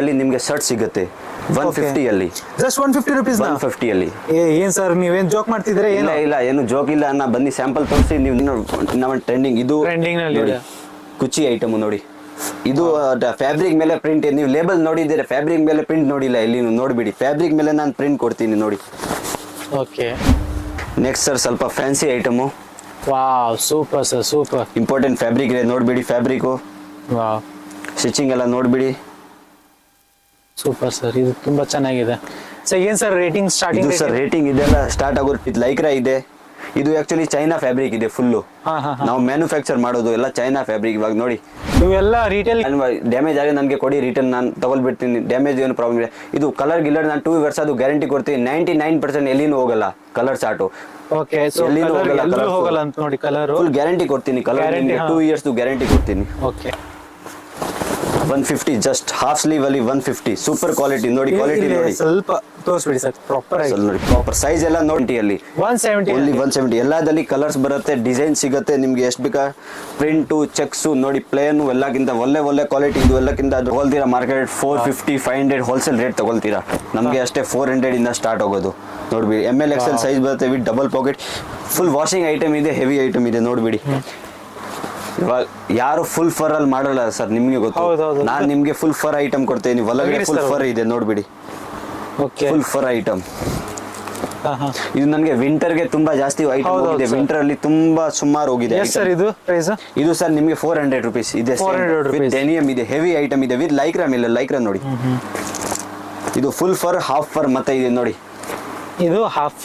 ಅಲ್ಲಿ ನಿಮಗೆ ಶರ್ಟ್ ಸಿಗುತ್ತೆ 150 ಅಲ್ಲಿ ಜಸ್ಟ್ 150 rupees 150 ಅಲ್ಲಿ ಏನ್ ಸರ್ ನೀವೇನ್ ಜೋಕ್ ಮಾಡ್ತಿದ್ರೆ ಇಲ್ಲ ಏನು ಜೋಕ್ ಇಲ್ಲ ಅಣ್ಣ ಬನ್ನಿ ಸ್ಯಾಂಪಲ್ ತೋರಿಸಿ ನೀವು ನಮ್ಮ ಟ್ರೆಂಡಿಂಗ್ ಇದು ನಲ್ಲಿ ಕುಚ್ಚಿ ಐಟಮ್ ನೋಡಿ ಇದು ಫ್ಯಾಬ್ರಿಕ್ ಮೇಲೆ ಪ್ರಿಂಟ್ ನೀವು ಲೇಬಲ್ ನೋಡಿದ್ದೀರಾ ಫ್ಯಾಬ್ರಿಕ್ ಮೇಲೆ ಪ್ರಿಂಟ್ ನೋಡಿಲ್ಲ ಇಲ್ಲಿ ನೋಡ್ಬಿಡಿ ಫ್ಯಾಬ್ರಿಕ್ ಮೇಲೆ ನಾನು ಪ್ರಿಂಟ್ ಕೊಡ್ತೀನಿ ನೋಡಿ ಓಕೆ ನೆಕ್ಸ್ಟ್ ಸರ್ ಸ್ವಲ್ಪ fancy item wow super sir super important fabric ಇದೆ ನೋಡ್ಬಿಡಿ ಫ್ಯಾಬ್ರಿಕು ವಾವ್ ಸ್ಟಿಚಿಂಗ್ ಎಲ್ಲ ನೋಡ್ಬಿಡಿ ಸೂಪರ್ ಸರ್ ಇದು ತುಂಬಾ ಚೆನ್ನಾಗಿದೆ ಸರ್ ಏನ್ ಸರ್ ರೇಟಿಂಗ್ ಸ್ಟಾರ್ಟಿಂಗ್ ಇದು ಸರ್ ರೇಟಿಂಗ್ ಇದೆಲ್ಲ ಸ್ಟಾರ್ಟ್ ಆಗೋದು ಇದು ಲೈಕ್ರಾ ಇದೆ ಇದು ಆಕ್ಚುಲಿ ಚೈನಾ ಫ್ಯಾಬ್ರಿಕ್ ಇದೆ ಫುಲ್ಲು ನಾವು ಮ್ಯಾನುಫ್ಯಾಕ್ಚರ್ ಮಾಡೋದು ಎಲ್ಲ ಚೈನಾ ಫ್ಯಾಬ್ರಿಕ್ ಇವಾಗ ನೋಡಿ ಇವೆಲ್ಲ ರಿಟೇಲ್ ಡ್ಯಾಮೇಜ್ ಆಗಿ ನನಗೆ ಕೊಡಿ ರಿಟರ್ನ್ ನಾನು ತಗೊಳ್ಬಿಡ್ತೀನಿ ಡ್ಯಾಮೇಜ್ ಏನು ಪ್ರಾಬ್ಲಮ್ ಇಲ್ಲ ಇದು ಕಲರ್ ಗಿಲ್ಲರ್ ನಾನು 2 ವರ್ಷ ಅದು ಗ್ಯಾರಂಟಿ ಕೊಡ್ತೀನಿ 99% ಎಲ್ಲಿನೂ ಹೋಗಲ್ಲ ಕಲರ್ ಚಾರ್ಟು ಓಕೆ ಸೊ ಎಲ್ಲಿನೂ ಹೋಗಲ್ಲ ಅಂತ ನೋಡಿ ಕಲರ್ ಫುಲ್ ಗ್ಯಾರಂಟಿ ಕೊಡ್ತೀನಿ ಕಲರ್ 2 ಇಯರ್ಸ್ ಗ್ಯಾರಂಟಿ ಕೊಡ್ತೀನಿ ಓಕೆ 150 ಜಸ್ಟ್ ಹಾಫ್ ಸ್ಲೀವ್ ಅಲ್ಲಿ 150 ಸೂಪರ್ ಕ್ವಾಲಿಟಿ ನೋಡಿ ಕ್ವಾಲಿಟಿ ನೋಡಿ ಸ್ವಲ್ಪ ತೋರಿಸ್ಬಿಡಿ ಸರ್ ಪ್ರಾಪರ್ ಆಗಿ ನೋಡಿ ಪ್ರಾಪರ್ ಸೈಜ್ ಎಲ್ಲ ನೋಡಿ ಅಲ್ಲಿ 170 ಓನ್ಲಿ 170 ಎಲ್ಲದಲ್ಲಿ ಕಲರ್ಸ್ ಬರುತ್ತೆ ಡಿಸೈನ್ ಸಿಗುತ್ತೆ ನಿಮ್ಗೆ ಎಷ್ಟು ಬೇಕಾ ಪ್ರಿಂಟು ಚೆಕ್ಸ್ ನೋಡಿ ಪ್ಲೇನ್ ಎಲ್ಲಕ್ಕಿಂತ ಒಳ್ಳೆ ಕ್ವಾಲಿಟಿ ಇದು ಎಲ್ಲಕ್ಕಿಂತ ಅದು ಹೋಲ್ತೀರಾ ಮಾರ್ಕೆಟ್ 450 500 ಹೋಲ್ಸೇಲ್ ರೇಟ್ ತಗೊಳ್ತೀರಾ ನಮಗೆ ಅಷ್ಟೇ 400 ಇಂದ ಸ್ಟಾರ್ಟ್ ಆಗೋದು ನೋಡ್ಬಿಡಿ ML XL ಸೈಜ್ ಬರುತ್ತೆ with double pocket full washing item ಇದೆ ಹೆವಿ ಐಟಮ್ ಇದೆ ನೋಡ್ಬಿಡಿ ಇವಾಗ ಯಾರು ಫುಲ್ ಫರ್ ಅಲ್ಲಿ ಮಾಡಲ್ಲ ಸರ್ ನಿಮ್ಗೆ ಗೊತ್ತು ನಾನು ನಿಮ್ಗೆ ಫುಲ್ ಫರ್ ಐಟಮ್ ಕೊಡ್ತೇನೆ ಒಳಗಡೆ ಫುಲ್ ಫರ್ ಇದೆ ನೋಡ್ಬಿಡಿ ಫುಲ್ ಫರ್ ಐಟಮ್ ಇದು ನನಗೆ ವಿಂಟರ್ ಗೆ ತುಂಬಾ ಜಾಸ್ತಿ ಐಟಮ್ ಹೋಗಿದೆ ವಿಂಟರ್ ಅಲ್ಲಿ ತುಂಬಾ ಸುಮಾರು ಹೋಗಿದೆ ಸರ್ ಇದು ಪ್ರೈಸ್ ಇದು ಸರ್ ನಿಮಗೆ 400 ರೂಪೀಸ್ ಇದೆ ವಿತ್ ಡೆನಿಯಮ್ ಇದೆ ಹೆವಿ ಐಟಮ್ ಇದೆ ವಿತ್ ಲೈಕ್ರಾ ಮೇಲೆ ಲೈಕ್ರಾ ನೋಡಿ ಇದು ಫುಲ್ ಫರ್ ಹಾಫ್ ಫರ್ ಮತ್ತೆ ಇದೆ ನೋಡಿ ಇದು ಹಾಫ್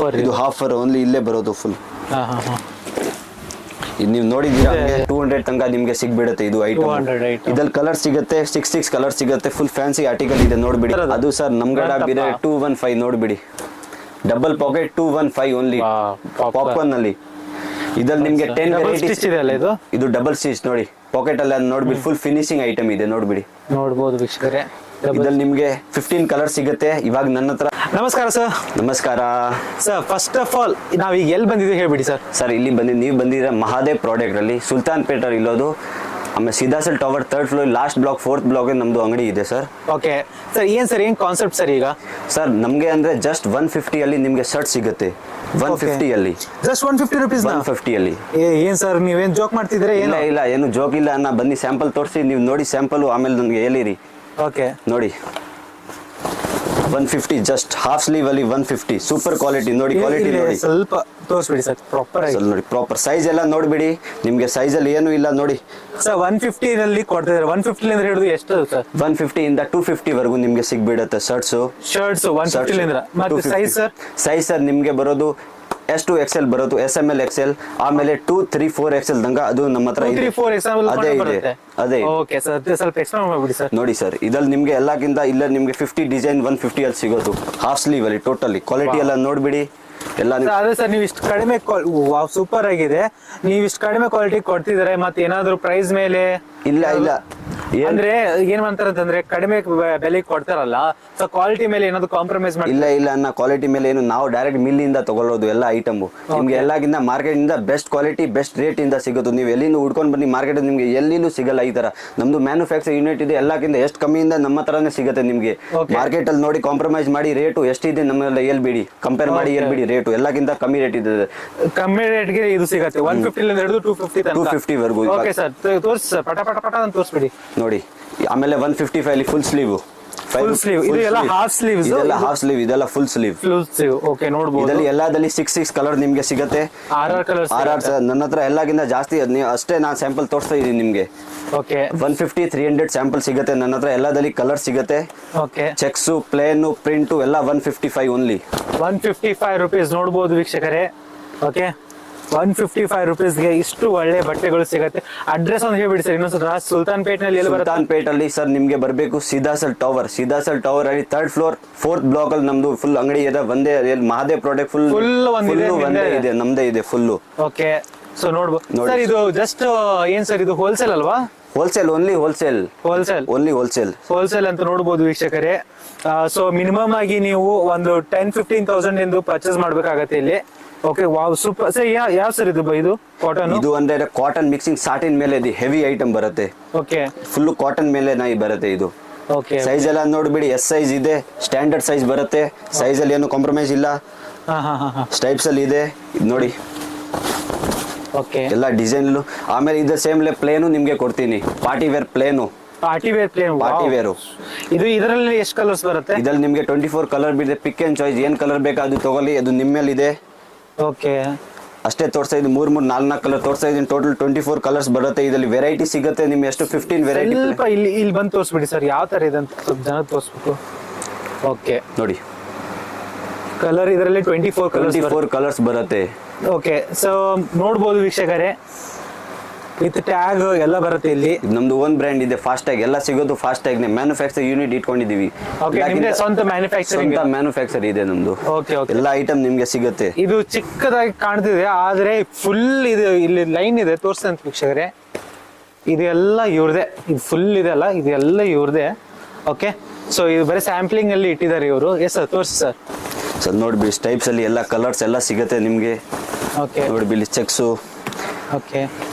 ಫರ್ ಓನ್ಲಿ ಇಲ್ಲೇ ಬರೋದು ಫುಲ್ ಇದು ನೀವು ನೋಡಿದೀರಾ 200 ತನಕ ನಿಮ್ಗೆ ಸಿಗ್ಬಿಡುತ್ತೆ ಇದು ಐಟಮ್ ಇದ್ರಲ್ಲಿ ಕಲರ್ ಸಿಗುತ್ತೆ 6 ಕಲರ್ ಸಿಗುತ್ತೆ ಫುಲ್ ಫ್ಯಾನ್ಸಿ ಆರ್ಟಿಕಲ್ ಇದೆ ನೋಡ್ಬಿಡಿ ಅದು ಸರ್ ನಮ್ಗಡ ಬಿರೆ 215 ನೋಡ್ಬಿಡಿ ಡಬಲ್ ಪಾಕೆಟ್ 215 ಓನ್ಲಿ ಪಾಪ್ಕಾರ್ನ್ ಅಲ್ಲಿ ಇದ್ರಲ್ಲಿ ನಿಮ್ಗೆ 10 ವೆರೈಟೀಸ್ ಇದೆ ಅಲ್ಲ ಇದು ಡಬಲ್ ಸ್ಟಿಚ್ ನೋಡಿ ಪಾಕೆಟ್ ಅಲ್ಲಿ ನೋಡ್ಬಿಡಿ ಫುಲ್ ಫಿನಿಶಿಂಗ್ ಐಟಮ್ ಇದೆ ನೋಡ್ಬಿಡಿ ನೋಡಬಹುದು ವೀಕ್ಷಕರೇ ಇದ್ರಲ್ಲಿ ನಿಮ್ಗೆ 15 ಕಲರ್ ಸಿಗುತ್ತೆ ಇವಾಗ ನನ್ನ ಹತ್ರ ನಮಸ್ಕಾರ ಸರ್ ನಮಸ್ಕಾರ ಸರ್ ಫಸ್ಟ್ ಆಫ್ ಆಲ್ ನಾವೀಗ ಎಲ್ಲಿ ಬಂದಿದ್ದೀವಿ ಹೇಳ್ಬಿಡಿ ಸರ್ ಇಲ್ಲಿ ನೀವು ಬಂದಿದ್ದೀರಾ ಮಹಾದೇವ್ ಪ್ರಾಡಕ್ಟ್ ಅಲ್ಲಿ ಸುಲ್ತಾನ್ ಪೇಟರ್ ಇಲ್ಲೋದು ಆಮೇಲೆ ಸಿದಾಸಲ್ tower 3rd floor last block 4th block ನಮ್ದು ಅಂಗಡಿ ಇದೆ ಸರ್ ಓಕೆ ಸರ್ ಏನ್ ಕಾನ್ಸೆಪ್ಟ್ ಸರ್ ಈಗ ಸರ್ ನಮ್ಗೆ ಅಂದ್ರೆ ಜಸ್ಟ್ 150 ಅಲ್ಲಿ ನಿಮ್ಗೆ ಶರ್ಟ್ ಸಿಗುತ್ತೆ 150 ಅಲ್ಲಿ ಜಸ್ಟ್ 150 ರೂಪೀಸ್ 150 ಅಲ್ಲಿ ಏನ್ ಸರ್ ನೀವೇನ್ ಜೋಕ್ ಮಾಡ್ತಿದ್ರೆ ಇಲ್ಲ ಏನು ಜೋಕ್ ಇಲ್ಲ ಅಣ್ಣ ಬನ್ನಿ ಸ್ಯಾಂಪಲ್ ತೋರಿಸಿ ನೀವು ನೋಡಿ ಸ್ಯಾಂಪಲ್ ಆಮೇಲೆ ನನಗೆ ಹೇಳಿರಿ ಓಕೆ ನೋಡಿ 150 ಜಸ್ಟ್ ಹಾಫ್ ಸ್ಲೀವ್ ಅಲ್ಲಿ 150 ಸೂಪರ್ ಕ್ವಾಲಿಟಿ ನೋಡಿ ಕ್ವಾಲಿಟಿ ನೋಡಿ ಸ್ವಲ್ಪ ತೋರಿಸ್ಬಿಡಿ ಸರ್ ಪ್ರಾಪರ್ ಆಗಿ ನೋಡಿ ಪ್ರಾಪರ್ ಸೈಜ್ ಎಲ್ಲ ನೋಡ್ಬಿಡಿ ನಿಮ್ಗೆ ಸೈಜ್ ಅಲ್ಲಿ ಏನು ಇಲ್ಲ ನೋಡಿ ಸರ್ 150 ನಲ್ಲಿ ಕೊಡ್ತಿದ್ದಾರೆ 150 ಲಿಂದ ಹಿಡಿದು ಎಷ್ಟು ಸರ್ 150 ಇಂದ 250 ವರೆಗೂ ನಿಮ್ಗೆ ಸಿಗ್ಬಿಡುತ್ತೆ ಶರ್ಟ್ಸ್ 150 ಲಿಂದ ಮತ್ತೆ ಸೈಜ್ ಸರ್ ನಿಮ್ಗೆ ಬರೋದು S2 XL ಬರೋದು SML XL ಆಮೇಲೆ 2 3 4 XL ತನಕ ಅದು ನಮ್ಮ ಹತ್ರ ಇದೆ 3 4 XL ಅದೇ ಓಕೆ ಸರ್ ಸ್ವಲ್ಪ ಎಕ್ಸ್ಪ್ಲೇನ್ ಮಾಡ್ಬಿಡಿ ಸರ್ ನೋಡಿ ಸರ್ ಇದ್ರಲ್ಲಿ ನಿಮ್ಗೆ ಎಲ್ಲಕ್ಕಿಂತ ಇಲ್ಲ ನಿಮ್ಗೆ 50 ಡಿಸೈನ್ 150 ಅಲ್ಲಿ ಸಿಗೋದು ಹಾಫ್ ಸ್ಲೀವ್ ಅಲ್ಲಿ ಟೋಟಲಿ ಕ್ವಾಲಿಟಿ ಎಲ್ಲ ನೋಡ್ಬಿಡಿ ಎಲ್ಲ ಅದೇ ಸರ್ ನೀವು ಇಷ್ಟು ಕಡಿಮೆ ಸೂಪರ್ ಆಗಿದೆ ನೀವು ಇಷ್ಟು ಕಡಿಮೆ ಕ್ವಾಲಿಟಿ ಕೊಡ್ತಿದ್ದಾರೆ ಮತ್ತೆ ಏನಾದ್ರು ಪ್ರೈಸ್ ಮೇಲೆ ಇಲ್ಲ ಅಂದ್ರೆ ಏನ್ ಮಾಡ್ತಾರೆ ಅಂತಂದ್ರೆ ಕಡಿಮೆ ಬೆಲೆಗೆ ಕೊಡ್ತಾರಲ್ಲ ಸೊ ಕ್ವಾಲಿಟಿ ಮೇಲೆ ಏನಾದ್ರು ಕಾಂಪ್ರಮೈಸ್ ಮಾಡಿ ಇಲ್ಲ ಅನ್ನ ಕ್ವಾಲಿಟಿ ಮೇಲೆ ಏನು ನಾವು ಡೈರೆಕ್ಟ್ ಮಿಲ್ ಇಂದ ತಗೊಳ್ಳೋದು ಎಲ್ಲ ಐಟಮ್ ನಿಮ್ಗೆ ಎಲ್ಲಕ್ಕಿಂತ ಮಾರ್ಕೆಟ್ ಇಂದ ಬೆಸ್ಟ್ ಕ್ವಾಲಿಟಿ ಬೆಸ್ಟ್ ರೇಟ್ ಇಂದ ಸಿಗೋದು ನೀವು ಎಲ್ಲಿಂದ ಹುಡ್ಕೊಂಡು ಬನ್ನಿ ಮಾರ್ಕೆಟ್ ನಿಮ್ಗೆ ಎಲ್ಲಿನೂ ಸಿಗಲ್ಲ ಈ ತರ ನಮ್ದು ಮ್ಯಾನುಫ್ಯಾಕ್ಚರ್ ಯೂನಿಟ್ ಇದೆ ಎಲ್ಲಕ್ಕಿಂತ ಎಷ್ಟು ಕಮ್ಮಿಯಿಂದ ನಮ್ಮ ಹತ್ರನೇ ಸಿಗುತ್ತೆ ನಿಮ್ಗೆ ಮಾರ್ಕೆಟ್ ಅಲ್ಲಿ ನೋಡಿ ಕಾಂಪ್ರಮೈಸ್ ಮಾಡಿ ರೇಟು ಎಷ್ಟಿದೆ ನಮ್ಮೆಲ್ಲ ಹೇಳ್ಬಿಡಿ ಕಂಪೇರ್ ಮಾಡಿ ಹೇಳ್ಬಿಡಿ ರೇಟು ಎಲ್ಲಕ್ಕಿಂತ ಕಮ್ಮಿ ರೇಟ್ ಇದೆ ಕಮ್ಮಿ ರೇಟ್ಗೆ ಇದು ಸಿಗುತ್ತೆ 150 ಲಿಂದ ಹಿಡಿದು 250 ವರೆಗೂ ಓಕೆ ಸರ್ ತೋರಿಸಿ ಸರ್ ಪಟ ಅಂತ ತೋರಿಸ್ಬಿಡಿ ನೋಡಿ ಆಮೇಲೆ 155 ಅಲ್ಲಿ ಫುಲ್ ಸ್ಲೀವ್ ಇದು ಎಲ್ಲ ಹಾಫ್ ಸ್ಲೀವ್ ಇದೆಲ್ಲ ಫುಲ್ ಸ್ಲೀವ್ ಓಕೆ ನೋಡಬಹುದು ಇದರಲ್ಲಿ ಎಲ್ಲದಲ್ಲಿ 6 ಕಲರ್ ನಿಮ್ಗೆ ಸಿಗುತ್ತೆ ಆರ್ ನನ್ನ ಹತ್ರ ಎಲ್ಲಕ್ಕಿಂತ ಜಾಸ್ತಿ ಅಷ್ಟೇ ನಾನು ಸ್ಯಾಂಪಲ್ ತೋರಿಸ್ತಾ ಇದೀನಿ ನಿಮ್ಗೆ ಓಕೆ 150 300 ಸ್ಯಾಂಪಲ್ ಸಿಗುತ್ತೆ ನನ್ನ ಹತ್ರ ಎಲ್ಲದಲ್ಲಿ ಕಲರ್ ಸಿಗುತ್ತೆ ಓಕೆ ಚೆಕ್ಸ್ ಪ್ಲೇನ್ ಪ್ರಿಂಟ್ ಎಲ್ಲ 155 ಓನ್ಲಿ 155 ರೂಪೀಸ್ ನೋಡಬಹುದು ವೀಕ್ಷಕರೇ ಓಕೆ 155 ರೂಪೀಸ್ಗೆ ಇಷ್ಟು ಒಳ್ಳೆ ಬಟ್ಟೆಗಳು ಸಿಗುತ್ತೆ ಅಡ್ರೆಸ್ ಒಂದು ಹೇಳ್ಬಿಡಿ ಸರ್ ಇನ್ನೊಂದ್ಸಲ ಸುಲ್ತಾನ್ ಪೇಟ್ ನಲ್ಲಿ ಸುಲ್ತಾನ್ ಪೇಟ್ ಅಲ್ಲಿ ಸರ್ ನಿಮ್ಗೆ ಬರಬೇಕು ಸಿದಾಸಲ್ ಟವರ್ ಅಲ್ಲಿ 3rd ಫ್ಲೋರ್ 4th ಬ್ಲಾಕ್ ಅಲ್ಲಿ ನಮ್ದು ಫುಲ್ ಅಂಗಡಿ ಇದೆ ಒಂದೇ ಮಹಾದೇವ್ ಪ್ರಾಡಕ್ಟ್ ಫುಲ್ ಒಂದೇ ಇದೆ ನಮ್ದೇ ಇದೆ ಫುಲ್ ಓಕೆ ಸೊ ನೋಡ್ಬೋದು ಸರ್ ಇದು ಜಸ್ಟ್ ಏನ್ ಸರ್ ಇದು ಹೋಲ್ಸೇಲ್ ಅಲ್ವಾ ಓನ್ಲಿ ಹೋಲ್ಸೇಲ್ ಅಂತ ನೋಡಬಹುದು ವೀಕ್ಷಕರೇ ಸೊ ಮಿನಿಮಮ್ ಆಗಿ ನೀವು ಒಂದು 10-15,000 ಎಂದು ಪರ್ಚೇಸ್ ಮಾಡ್ಬೇಕಾಗತ್ತೆ ಇಲ್ಲಿ ಓಕೆ ವಾವ್ ಸೂಪರ್ ಸರ್ ಯಾವ ಸರ್ ಇದು ಕಾಟನ್ ಇದು ಅಂದ್ರೆ ಕಾಟನ್ ಮಿಕ್ಸಿಂಗ್ ಸಾಟಿನ್ ಮೇಲೆ ಹೆವಿ ಐಟಮ್ ಬರುತ್ತೆ ಓಕೆ ಫುಲ್ ಕಾಟನ್ ಮೇಲೆ ಬರುತ್ತೆ ಇದು ಓಕೆ ಸೈಜ್ ಎಲ್ಲ ನೋಡ್ಬಿಡಿ, ಎಸ್ ಸೈಜ್ ಇದೆ, ಸ್ಟ್ಯಾಂಡರ್ಡ್ ಸೈಜ್ ಬರುತ್ತೆ, ಸೈಜ್ ಅಲ್ಲಿ ಏನು ಕಾಂಪ್ರಮೈಸ್ ಇಲ್ಲ. ಹಾ ಹಾ ಹಾ ಹಾ ಸ್ಟೈಪ್ಸ್ ಅಲ್ಲಿ ಇದೆ, ಇದು ನೋಡಿ ಓಕೆ ಎಲ್ಲ ಡಿಸೈನ್. ಆಮೇಲೆ ಇದು ಸೇಮ್ ಪ್ಲೇನು ನಿಮ್ಗೆ ಕೊಡ್ತೀನಿ, party wear plain, party wear plain. Party wear. ಇದು ಇದರಲ್ಲಿ ಎಷ್ಟು ಕಲರ್ಸ್ ಬರುತ್ತೆ? ಇದ್ರಲ್ಲಿ ನಿಮ್ಗೆ 24 ಕಲರ್ ಬಿದೆ, ಪಿಕ್ ಅಂಡ್ ಚಾಯ್ಸ್, ಏನ್ ಕಲರ್ ಬೇಕಾ ಅದು ತಗೊಳ್ಳಿ, ಅದು ನಿಮ್ಮ ಮೇಲೆ ಇದೆ. ಓಕೆ ಅಷ್ಟೇ ತೋರಿಸ್ತಾ ಇದ್ದೀನಿ, 3 ಕಲರ್ ತೋರಿಸ್ತಾ ಇದ್ದೀನಿ. ಟೋಟಲ್ 24 ಕಲರ್ಸ್ ಬರುತ್ತೆ. ಇದರಲ್ಲಿ ವೆರೈಟಿ ಸಿಗುತ್ತೆ ನಿಮ್ಗೆ, ಎಷ್ಟು 15 ವೆರೈಟಿ. ಸ್ವಲ್ಪ ಇಲ್ಲಿ ಬಂದು ತೋರಿಸ್ಬಿಡಿ ಸರ್, ಯಾವ ತರ ಇದೆ ಅಂತ ಸ್ವಲ್ಪ ಜನ ತೋರಿಸ್ಬೇಕು. ಓಕೆ ನೋಡಿ ಕಲರ್ ಇದರಲ್ಲಿ 24 ಕಲರ್ಸ್ ಬರುತ್ತೆ. ಓಕೆ ಸೊ ನೋಡ್ಬೋದು ವೀಕ್ಷಕರೇ, ವಿತ್ ಟ್ಯಾಗ್ ಎಲ್ಲ ಬರುತ್ತೆ ಇಲ್ಲಿ. ಇದು ನಮ್ದು ಓನ್ ಬ್ರ್ಯಾಂಡ್ ಇದೆ, ಫಾಸ್ಟ್ ಟ್ಯಾಗ್ ಎಲ್ಲ ಸಿಗೋದು ಫಾಸ್ಟ್ ಟ್ಯಾಗ್ ಮ್ಯಾನುಫ್ಯಾಕ್ಚರ್ ಯೂನಿಟ್ ಇಟ್ಕೊಂಡಿದೀವಿ. ಓಕೆ ನಿಮ್ದೇ ಸ್ವಂತ ಮ್ಯಾನುಫ್ಯಾಕ್ಚರಿಂಗ್ ಮ್ಯಾನುಫ್ಯಾಕ್ಚರ್ ಇದೆ ನಮ್ದು. ಓಕೆ ಓಕೆ ಎಲ್ಲ ಐಟಮ್ ನಿಮ್ಗೆ ಸಿಗುತ್ತೆ. ಇದು ಚಿಕ್ಕದಾಗಿ ಕಾಣ್ತಿದೆ ಆದ್ರೆ ಫುಲ್ ಇದು ಇಲ್ಲಿ ಲೈನ್ ಇದೆ, ತೋರಿಸ್ತಂತ ವೀಕ್ಷಕರೇ. ಇದೆಲ್ಲ ಇವ್ರದೇ, ಇದು ಫುಲ್ ಇದೆ ಅಲ್ಲ, ಇದೆಲ್ಲ ಇವ್ರದೇ. ಓಕೆ ಸೊ ಇದು ಬರೀ ಸ್ಯಾಂಪ್ಲಿಂಗ್ ಅಲ್ಲಿ ಇಟ್ಟಿದ್ದಾರೆ ಇವರು. ಎಸ್ ಸರ್ ತೋರಿಸಿ ಸರ್. ಸರ್ ನೋಡ್ಬಿಡಿ, ಸ್ಟೈಪ್ಸ್ ಅಲ್ಲಿ ಎಲ್ಲ ಕಲರ್ಸ್ ಎಲ್ಲ ಸಿಗುತ್ತೆ ನಿಮ್ಗೆ. ಓಕೆ ನೋಡ್ಬಿಡಿ ಚೆಕ್ಸು, ಓಕೆ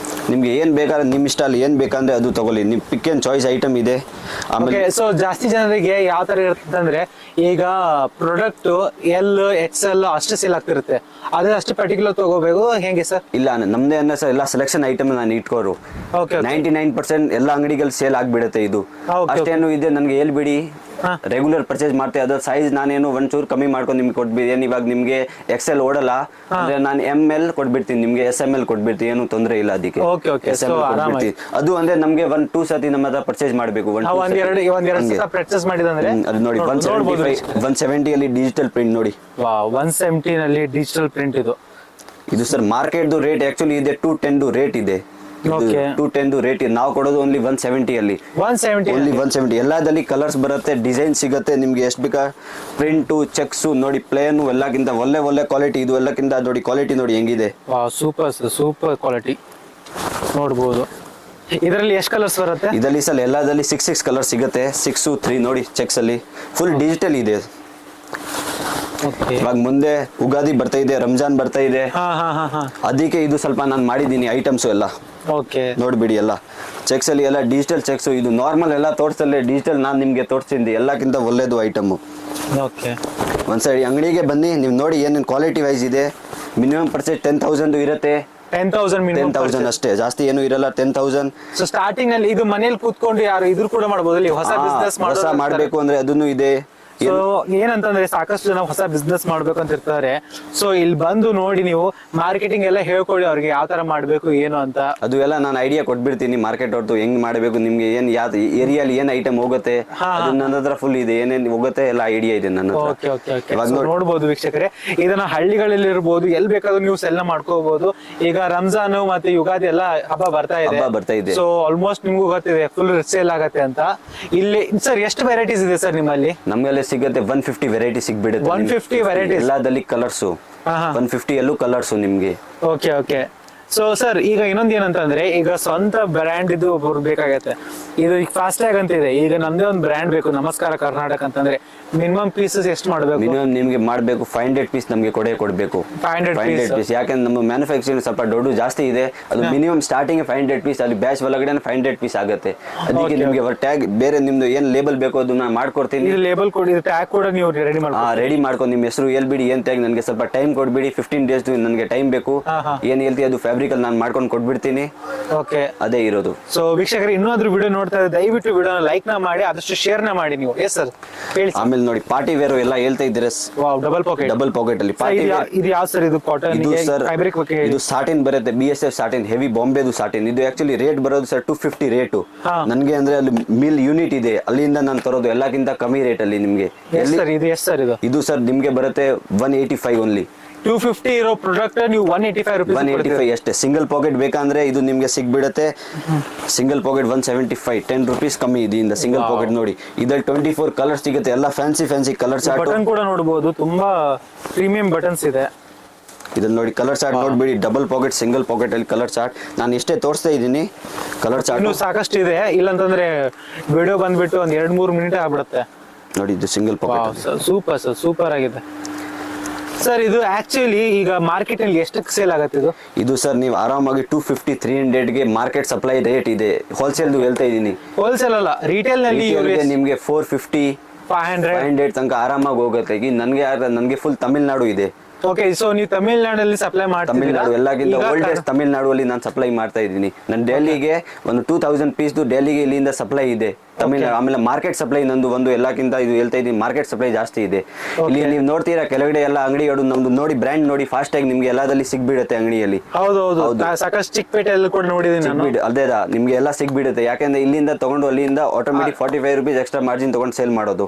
ನಿಮ್ಗೆ ಏನ್ ಬೇಕಾದ್ರೆ ನಿಮ್ ಇಷ್ಟ ಅಲ್ಲಿ ಏನ್ ಬೇಕಂದ್ರೆ ಅದು ತಗೊಳ್ಳಿ, ನಿಮ್ ಪಿಕ್ ಅಂಡ್ ಚಾಯ್ಸ್ ಐಟಮ್ ಇದೆ. ಆಮೇಲೆ ಸೊ ಜಾಸ್ತಿ ಜನರಿಗೆ ಯಾವ ತರ ಇರುತ್ತೆ ಅಂದ್ರೆ, ಈಗ ಪ್ರಾಡಕ್ಟ್ ಎಲ್ ಎಕ್ಸೆಲ್ ಅಷ್ಟು ಸೇಲ್ ಆಗ್ತಿರುತ್ತೆ, ಅದೇ ಅಷ್ಟು ಪರ್ಟಿಕ್ಯುಲರ್ ತಗೋಬೇಕು ಹೆಂಗೆ ಸರ್? ಇಲ್ಲ ನಮ್ದೇ ಅನ್ನೋ ಸರ್ ಎಲ್ಲ ಸೆಲೆಕ್ಷನ್ ಐಟಮ್ ನಾನು ಇಟ್ಕೋರು. ಓಕೆ 99% ಎಲ್ಲ ಅಂಗಡಿಗಳು ಸೇಲ್ ಆಗ್ಬಿಡುತ್ತೆ ಇದು. ಅಷ್ಟೇನು ಇದೆ ನನಗೆ ಹೇಳ್ಬಿಡಿ, ರೆಗ್ಯುಲರ್ ಪರ್ಚೇಸ್ ಮಾಡ್ತೇವೆ. ಅದ್ರ ಸೈಜ್ ನಾನೇನು ಒಂಚೂರು ಕಮ್ಮಿ ಮಾಡ್ಕೊಂಡು ನಿಮ್ಗೆ ಕೊಟ್ಬಿಡಿ. ಇವಾಗ ನಿಮ್ಗೆ ಎಕ್ಸೆಲ್ ಓಡಲ್ಲ ಅಂದ್ರೆ ನಾನು ML ಕೊಟ್ಬಿಡ್ತೀನಿ, ನಿಮ್ಗೆ SML ಕೊಟ್ಬಿಡ್ತೀನಿ, ಏನು ತೊಂದರೆ ಇಲ್ಲ ಅದಕ್ಕೆ. SML ಕೊಟ್ಬಿಡ್ತೀನಿ. ಅದು ಅಂದ್ರೆ ನಮ್ಗೆ 1-2 ಸತಿ ನಮ್ಮ ಹತ್ರ ಪರ್ಚೇಸ್ ಮಾಡಬೇಕು. ಒಂದೆರಡು ಪರ್ಚೇಸ್ ಮಾಡಿದಂದ್ರೆ ಅದು ನೋಡಿ 170 ಅಲ್ಲಿ ಡಿಜಿಟಲ್ ಪ್ರಿಂಟ್ ನೋಡಿ. 170 ನಲ್ಲಿ ಡಿಜಿಟಲ್ ಪ್ರಿಂಟ್ ಇದು ಸರ್ ಮಾರ್ಕೆಟ್ ರೇಟ್ ಆಕ್ಚುಲಿ ಇದೆ 210 ರೇಟ್ ಇದೆ. 210 ರೇಟ್ ಇದೆ, ನಾವು ಕೊಡೋದು ಓನ್ಲಿ 170 ಅಲ್ಲಿ. 170 ಎಲ್ಲದಲ್ಲಿ ಕಲರ್ಸ್ ಬರುತ್ತೆ, ಡಿಸೈನ್ ಸಿಗುತ್ತೆ ನಿಮ್ಗೆ ಎಷ್ಟು ಬೇಕಾ. ಪ್ರಿಂಟು, ಚೆಕ್ಸು ನೋಡಿ, ಪ್ಲೇನ್ ಎಲ್ಲಕ್ಕಿಂತ ಒಳ್ಳೆ ಕ್ವಾಲಿಟಿ. ಇದು ಎಲ್ಲಕ್ಕಿಂತ ನೋಡಿ ಕ್ವಾಲಿಟಿ ನೋಡಿ ಹೆಂಗಿದೆ. ಸೂಪರ್ ಕ್ವಾಲಿಟಿ ನೋಡ್ಬೋದು. ಇದರಲ್ಲಿ ಎಷ್ಟು ಕಲರ್ಸ್ ಬರುತ್ತೆ? ಇದರಲ್ಲಿ ಸಲ ಎಲ್ಲದಲ್ಲಿ 6 ಕಲರ್ ಸಿಗುತ್ತೆ. 6, 3 ನೋಡಿ ಚೆಕ್ಸ್ ಅಲ್ಲಿ ಫುಲ್ ಡಿಜಿಟಲ್ ಇದೆ. ಇವಾಗ ಮುಂದೆ ಉಗಾದಿ ಬರ್ತಾ ಇದೆ, ರಂಜಾನ್ ಬರ್ತಾ ಇದೆ, ಅದಕ್ಕೆ ಇದು ಸ್ವಲ್ಪ ನಾನು ಮಾಡಿದ್ದೀನಿ ಐಟಮ್ಸ್ ಎಲ್ಲ. ನೋಡ್ಬಿಡಿ ಎಲ್ಲ ಚೆಕ್ಸ್ ಅಲ್ಲಿ ಎಲ್ಲ ಡಿಜಿಟಲ್ ಚೆಕ್ಸ್. ಇದು ನಾರ್ಮಲ್ ಎಲ್ಲ ತೋರಿಸಲ್ಲ, ಡಿಜಿಟಲ್ ನಾನು ನಿಮ್ಗೆ ತೋರಿಸ್ತೀನಿ, ಎಲ್ಲಕ್ಕಿಂತ ಒಳ್ಳೇದು ಐಟಮ್. ಒಂದ್ಸರಿ ಅಂಗಡಿಗೆ ಬನ್ನಿ, ನೀವು ನೋಡಿ ಏನೇನು ಕ್ವಾಲಿಟಿ ವೈಸ್ ಇದೆ. ಮಿನಿಮಮ್ ಪರ್ಚೇಸ್ 10,000 ಇರುತ್ತೆ. 10,000 ಅಷ್ಟೇ, ಜಾಸ್ತಿ ಏನು ಇರಲ್ಲ. 10,000 ಸ್ಟಾರ್ಟಿಂಗ್ ಅಲ್ಲಿ. ಇದು ಮನೇಲಿ ಕೂತ್ಕೊಂಡು ಯಾರು ಇದ್ರು ಕೂಡ ಮಾಡಬಹುದು, ಹೊಸ ಬಿಸ್ನೆಸ್ ಮಾಡಬೇಕು ಅಂದ್ರೆ ಅದನ್ನು ಇದೆ. ಸೊ ಏನಂತಂದ್ರೆ ಸಾಕಷ್ಟು ಜನ ಹೊಸ ಬಿಸ್ನೆಸ್ ಮಾಡ್ಬೇಕು ಅಂತ ಇರ್ತಾರೆ. ಸೊ ಇಲ್ಲಿ ಬಂದು ನೋಡಿ, ನೀವು ಮಾರ್ಕೆಟಿಂಗ್ ಎಲ್ಲ ಹೇಳ್ಕೊಡಿ ಅವ್ರಿಗೆ ಯಾವ ತರ ಮಾಡ್ಬೇಕು ಏನು ಅಂತ. ಅದು ಎಲ್ಲ ನಾನು ಐಡಿಯಾ ಕೊಟ್ಬಿಡ್ತೀನಿ, ಮಾರ್ಕೆಟ್ ಅವ್ರದ್ದು ಹೆಂಗ್ ಮಾಡಬೇಕು, ನಿಮ್ಗೆ ಏನ್ ಯಾವ ಏರಿಯಾಲಿ ಏನ್ ಐಟಮ್ ಹೋಗುತ್ತೆ ನನ್ನ ಹತ್ರ ಫುಲ್ ಇದೆ, ಏನೇನ್ ಹೋಗುತ್ತೆ ಎಲ್ಲ ಐಡಿಯಾ ಇದೆ ನನ್ನ ಹತ್ರ. ನೋಡ್ಬೋದು ವೀಕ್ಷಕರೇ, ಇದನ್ನ ಹಳ್ಳಿಗಳಲ್ಲಿ ಇರ್ಬೋದು, ಎಲ್ಲಿ ಬೇಕಾದ್ರೂ ನೀವು ಸೆಲ್ ಮಾಡ್ಕೋಬಹುದು. ಈಗ ರಂಜಾನ್ ಮತ್ತೆ ಯುಗಾದಿ ಎಲ್ಲ ಹಬ್ಬ ಬರ್ತಾ ಇದೆ. ಸೊ ಆಲ್ಮೋಸ್ಟ್ ನಿಮ್ಗೂ ಗೊತ್ತಿದೆ ಫುಲ್ ಸೇಲ್ ಆಗತ್ತೆ ಅಂತ. ಇಲ್ಲಿ ಸರ್ ಎಷ್ಟು ವೆರೈಟೀಸ್ ಇದೆ ಸರ್ ನಿಮ್ಮಲ್ಲಿ? ನಮ್ಗೆಲ್ಲ ಸಿಗುತ್ತೆ 150 ವೆರೈಟಿ ಸಿಗ್ಬಿಡುತ್ತೆ. 150 ವೆರೈಟಿ ಎಲ್ಲದಲ್ಲಿ ಕಲರ್ಸ್, 150 ಎಲ್ಲೂ ಕಲರ್ಸ್ ನಿಮ್ಗೆ. ಓಕೆ ಸೊ ಸರ್ ಈಗ ಇನ್ನೊಂದು ಏನಂತಂದ್ರೆ, ಈಗ ಸ್ವಂತ ಬ್ರ್ಯಾಂಡ್ ಇದು ಬೇಕಾಗತ್ತೆ. ಇದು ಈಗ ಫಾಸ್ಟ್ ಟ್ಯಾಗ್ ಅಂತ ಇದೆ, ಈಗ ನಮ್ದೇ ಒಂದು ಬ್ರ್ಯಾಂಡ್ ಬೇಕು, ನಮಸ್ಕಾರ ಕರ್ನಾಟಕ ಅಂತಂದ್ರೆ ಮಿನಿಮಮ್ ಪೀಸಸ್ ಎಷ್ಟು ಮಾಡಬೇಕು? ಮಿನಿಮಮ್ ನಿಮ್ಗೆ ಮಾಡಬೇಕು 500 ಪೀಸ್ ನಮ್ಗೆ ಕೊಡಬೇಕು. 500 ಪೀಸ್ ಯಾಕಂದ್ರೆ ನಮ್ಮ ಮ್ಯಾನುಫ್ಯಾಕ್ಚರಿಂಗ್ ಸ್ವಲ್ಪ ದೊಡ್ಡ ಜಾಸ್ತಿ ಇದೆ. ಅದು ಮಿನಿಮಮ್ ಸ್ಟಾರ್ಟಿಂಗ್ 500 ಪೀಸ್, ಅಲ್ಲಿ ಬ್ಯಾಚ್ ಒಳಗಡೆ 500 ಪೀಸ್ ಆಗುತ್ತೆ. ಅದಕ್ಕೆ ನಿಮ್ಗೆ ಟ್ಯಾಗ್ ಬೇರೆ ನಿಮ್ದು ಏನ್ ಲೇಬಲ್ ಬೇಕು ಅದನ್ನ ಮಾಡ್ಕೊಡ್ತೀನಿ. ಲೇಬಲ್ ಕೊಡಿ, ಟ್ಯಾಗ್ ಕೂಡ ನೀವು ರೆಡಿ ಮಾಡ್ಕೊಂಡು ನಿಮ್ಮ ಹೆಸರು ಹೇಳ್ಬಿಡಿ, ಏನ್ ಟ್ಯಾಗ್ ನನಗೆ ಸ್ವಲ್ಪ ಟೈಮ್ ಕೊಡ್ಬಿಡಿ. 15 ಡೇಸ್ ನನಗೆ ಟೈಮ್ ಬೇಕು. ಏನ್ ಹೇಳ್ತೀವಿ ಅದು ಫ್ಯಾಬ್ರಿಕ್ ಅಲ್ಲಿ ನಾನು ಮಾಡ್ಕೊಂಡು ಕೊಟ್ಬಿಡ್ತೀನಿ. ಅದೇ ಇರೋದು. ಸೊ ವೀಕ್ಷಕರು ಇನ್ನೊಂದು ವಿಡಿಯೋ ನೋಡ್ತಾ ಇದ್ದಾರೆ, ದಯವಿಟ್ಟು ವಿಡಿಯೋನ ಲೈಕ್ ನ ಮಾಡಿ, ಆದಷ್ಟು ಶೇರ್ ನ ಮಾಡಿ ನೀವು. ಎಸ್ ಸರ್ ಹೇಳಿ. ಆಮೇಲೆ ನೋಡಿ ಪಾರ್ಟಿ ವೇರ್ ಎಲ್ಲ ಹೇಳ್ತಾ ಇದ್ದೀರಾ, ಡಬಲ್ ಪಾಕೆಟ್ ಅಲ್ಲಿ ಪಾರ್ಟಿ. ಇದು ಯಾವ ಸರ್? ಇದು ಕಾಟನ್, ಇದು ಸರ್ ಇದು ಸಾಟಿನ್ ಬರುತ್ತೆ, BSF ಸಾಟಿನ್, ಹೆವಿ ಬಾಂಬೆದು ಸಾಟಿನ್. ಇದು ಆಕ್ಚುಲಿ ರೇಟ್ ಬರೋದು ಸರ್ 250 ರೇಟು ನನ್ಗೆ. ಅಂದ್ರೆ ಅಲ್ಲಿ ಮಿಲ್ ಯೂನಿಟ್ ಇದೆ, ಅಲ್ಲಿಂದ ನಾನು ತರೋದು ಎಲ್ಲಕ್ಕಿಂತ ಕಮ್ಮಿ ರೇಟ್ ಅಲ್ಲಿ ನಿಮ್ಗೆ. ಇದು ಸರ್ ನಿಮ್ಗೆ ಬರುತ್ತೆ 185 ಓನ್ಲಿ. 250 ಇರೋ ಪ್ರಾಡಕ್ಟ್ ನೀವು 185 ರೂಪಾಯಿ. 185 ಅಷ್ಟೇ. ಸಿಂಗಲ್ ಪಾಕೆಟ್ ಬೇಕಂದ್ರೆ ಇದು ನಿಮ್ಗೆ ಸಿಗ್ಬಿಡುತ್ತೆ. ಸಿಂಗಲ್ ಪಾಕೆಟ್ 175, 10 ರೂಪೀಸ್ ಕಮ್ಮಿ ಇದೆಯಿಂದ ಸಿಂಗಲ್ ಪಾಕೆಟ್. ನೋಡಿ ಇದ್ರಲ್ಲಿ 24 ಕಲರ್ ಸಿಗುತ್ತೆ, ಎಲ್ಲ ಫ್ಯಾನ್ಸಿ ಕಲರ್ಸ್. ಬಟನ್ ಕೂಡ ನೋಡಬಹುದು, ತುಂಬಾ ಪ್ರೀಮಿಯಂ ಬಟನ್ಸ್ ಇದೆ. ಇದನ್ನ ನೋಡಿ ಕಲರ್ ಚಾರ್ಟ್ ನೋಡ್ಬಿಡಿ, ಡಬಲ್ ಪಾಕೆಟ್, ಸಿಂಗಲ್ ಪಾಕೆಟ್ ಅಲ್ಲಿ ಕಲರ್ ಚಾರ್ಟ್. ನಾನು ಎಷ್ಟೇ ತೋರಿಸ್ತಾ ಇದ್ದೀನಿ ಕಲರ್ ಚಾರ್ಟ್ ಇನ್ನು ಸಾಕಷ್ಟು ಇದೆ. ಇಲ್ಲಂತಂದ್ರೆ ವಿಡಿಯೋ ಬಂದ್ಬಿಟ್ಟು ಒಂದ್ 2-3 ಮಿನಿಟ್ ಆಗ್ಬಿಡುತ್ತೆ. ನೋಡಿ ಇದು ಸಿಂಗಲ್ ಪಾಕೆಟ್. ಸೂಪರ್ ಆಗಿದೆ. ಸರ್ ಇದು ಆಕ್ಚುಲಿ ಈಗ ಮಾರ್ಕೆಟ್ ಅಲ್ಲಿ ಎಷ್ಟಕ್ಕೆ ಸೇಲ್ ಆಗತ್ತೆ ಇದು? ಇದು ಸರ್ ನೀವು ಆರಾಮಾಗಿ 250 300ಗೆ ಮಾರ್ಕೆಟ್ ಸಪ್ಲೈ ರೇಟ್ ಇದೆ. ಹೋಲ್ಸೇಲ್ ಹೇಳ್ತಾ ಇದ್ದೀನಿ, ಹೋಲ್ಸೇಲ್ ಅಲ್ಲ ರಿಟೇಲ್ ನಲ್ಲಿ ನಿಮ್ಗೆ 450 500 ತನಕ ಆರಾಮಾಗಿ ಹೋಗುತ್ತೆ. ಈಗ ನನಗೆ ಫುಲ್ ತಮಿಳ್ನಾಡು ಇದೆ. ಓಕೆ, ಸೊ ನೀವು ತಮಿಳ್ನಾಡಲ್ಲಿ ಸಪ್ಲೈ ಮಾಡ್ತೀರಾ? ತಮಿಳ್ನಾಡು ಎಲ್ಲಕ್ಕಿಂತ ಓಲ್ಡೆಸ್ಟ್ ತಮಿಳ್ನಾಡುವಲ್ಲಿ ನಾನು ಸಪ್ಲೈ ಮಾಡ್ತಾ ಇದ್ದೀನಿ. ನಾನು ಡೆಲ್ಲಿಗೆ ಒಂದು 2000 ಪೀಸ್ದು ಡೆಲ್ಲಿಗೆ ಇಲ್ಲಿಂದ ಸಪ್ಲೈ ಇದೆ ತಮಿಳ್ನಾಡು. ಆಮೇಲೆ ಮಾರ್ಕೆಟ್ ಸಪ್ಲೈ ನಂದು ಒಂದು ಎಲ್ಲಕ್ಕಿಂತ ಇದು ಹೇಳ್ತಾ ಇದ್ದೀನಿ, ಮಾರ್ಕೆಟ್ ಸಪ್ಲೈ ಜಾಸ್ತಿ ಇದೆ. ಇಲ್ಲಿ ನೀವು ನೋಡ್ತೀರಾ ಕೆಳಗಡೆ ಎಲ್ಲ ಅಂಗಡಿಗಳು ನಮ್ದು ನೋಡಿ, ಬ್ರ್ಯಾಂಡ್ ನೋಡಿ, ಫಾಸ್ಟ್ ಆಗಿ ನಿಮ್ಗೆ ಎಲ್ಲದಲ್ಲಿ ಸಿಗ್ಬಿಡುತ್ತೆ ಅಂಗಡಿಯಲ್ಲಿ. ಹೌದು, ಸಾಕಷ್ಟು ಚಿಕ್ಕಪೇಟೆಯಲ್ಲಿ ಕೂಡ ನೋಡಿದೀನಿ ನಾನು. ಅದೇ ನಿಮ್ಗೆ ಎಲ್ಲ ಸಿಗ್ಬಿಡುತ್ತೆ. ಯಾಕಂದ್ರೆ ಇಲ್ಲಿಂದ ತಗೊಂಡು ಅಲ್ಲಿಂದ ಆಟೋಮೆಟಿಕ್ 45 rupees ಎಕ್ಸ್ಟ್ರಾ ಮಾರ್ಜಿನ್ ತಗೊಂಡು ಸೇಲ್ ಮಾಡೋದು.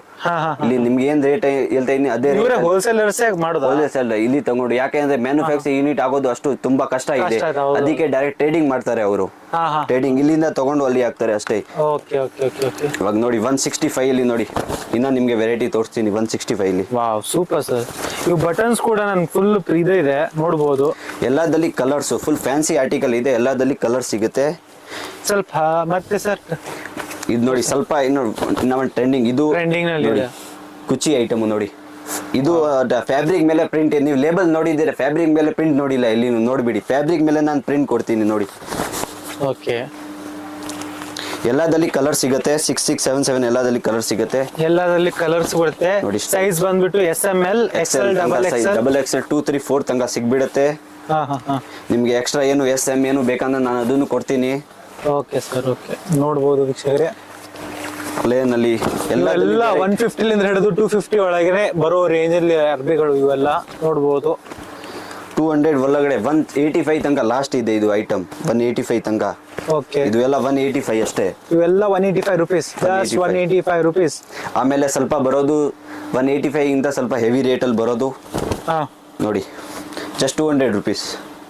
ಇಲ್ಲಿ ನಿಮ್ಗೆ ಏನ್ ರೇಟ್ ಹೇಳ್ತಾ ಇದ್ದೀನಿ ಅದೇ ಹೋಲ್ಸೇಲರ್ಸ್ ಮಾಡೋದು. ಹೋಲ್ಸೇಲ್ ಇಲ್ಲಿ ತಗೊಂಡು, ಯಾಕೆಂದ್ರೆ ಮ್ಯಾನುಫ್ಯಾಕ್ಚರ್ ಯೂನಿಟ್ ಆಗೋದು ಅಷ್ಟು ತುಂಬಾ ಕಷ್ಟ ಇದೆ. ಅದಕ್ಕೆ ಡೈರೆಕ್ಟ್ ಟ್ರೇಡಿಂಗ್ ಮಾಡ್ತಾರೆ ಅವರು. ಟ್ರೇಡಿಂಗ್ ಇಲ್ಲಿಂದ ತಗೊಂಡು ಅಲ್ಲಿ ಹಾಕ್ತಾರೆ ಅಷ್ಟೇ. ಇವಾಗ ನೋಡಿ 165 ಅಲ್ಲಿ ನೋಡಿ, ಇನ್ನ ನಿಮ್ಗೆ ವೆರೈಟಿ ತೋರಿಸ್ತೀನಿ 165 ಅಲ್ಲಿ. Wow, super sir. ಇವು ಬಟನ್ಸ್ ಕೂಡ ನನ್ ಫುಲ್ ಇದೆ ನೋಡಬಹುದು. ಎಲ್ಲದಲ್ಲಿ ಕಲರ್ಸ್ ಫುಲ್ ಫ್ಯಾನ್ಸಿ ಆರ್ಟಿಕಲ್ ಇದೆ, ಎಲ್ಲದಲ್ಲಿ ಕಲರ್ ಸಿಗುತ್ತೆ. ಸ್ವಲ್ಪ ಮತ್ತೆ ಸರ್ ಇದು ನೋಡಿ ಸ್ವಲ್ಪ ಇನ್ನು ಟ್ರೆಂಡಿಂಗ್, ಇದು ಟ್ರೆಂಡಿಂಗ್ ನಲ್ಲಿ ಇದೆ. ಕುಚಿ ಐಟಮ್ ನೋಡಿ. ಇದು ಫ್ಯಾಬ್ರಿಕ್ ಮೇಲೆ ಪ್ರಿಂಟ್, ನೀವು ಲೇಬಲ್ ನೋಡಿದ್ದೀರಾ, ಫ್ಯಾಬ್ರಿಕ್ ಮೇಲೆ ಪ್ರಿಂಟ್ ನೋಡಿಲ್ಲ ಇಲ್ಲಿ ನೋಡ್ಬಿಡಿ. ಫ್ಯಾಬ್ರಿಕ್ ಮೇಲೆ ನಾನು ಪ್ರಿಂಟ್ ಕೊಡ್ತೀನಿ ನೋಡಿ. ಓಕೆ, ಎಲ್ಲದಲ್ಲಿ ಕಲರ್ ಸಿಗುತ್ತೆ. 6677 ಎಲ್ಲದಲ್ಲಿ ಕಲರ್ ಸಿಗುತ್ತೆ. ಎಲ್ಲದಲ್ಲಿ ಕಲರ್ಸ್ ಬರುತ್ತೆ. ನೋಡಿ, ಸೈಜ್ ಬಂದ್ಬಿಟ್ಟು SML, XL, ಡಬಲ್ XL 2 3 4 ತನಕ ಸಿಗ್ಬಿಡುತ್ತೆ. ನಿಮ್ಗೆ ಎಕ್ಸ್ಟ್ರಾ ಏನು SM ಏನು ಬೇಕಂದ್ರೆ ನಾನು ಅದನ್ನು ಕೊಡ್ತೀನಿ. ಓಕೆ ಸರ್, ಓಕೆ, ನೋಡ್ಬೋದು ವೀಕ್ಷಕರೇ. ಪ್ಲೇನ್ ಅಲ್ಲಿ ಎಲ್ಲ 150 ಲಿಂದ ಹಿಡಿದು 250 ಒಳಗಡೆ ಬರೋ ರೇಂಜ್ ಅಲ್ಲಿ ಅರ್ಬಿಗಳು ಇವೆಲ್ಲ ನೋಡ್ಬೋದು. 200 ಒಳಗಡೆ 185 ತನಕ ಲಾಸ್ಟ್ ಇದೆ ಇದು ಐಟಮ್. 185 ತನಕ. ಓಕೆ, ಇದು ಎಲ್ಲ 185 ಅಷ್ಟೇ. ಇವೆಲ್ಲ 185 rupees, just 185 rupees. ಆಮೇಲೆ ಸ್ವಲ್ಪ ಬರೋದು 185 ಇಂದ ಸ್ವಲ್ಪ ಹೆವಿ ರೇಟ್ ಅಲ್ಲಿ ಬರೋದು ನೋಡಿ, ಜಸ್ಟ್ 200 rupees.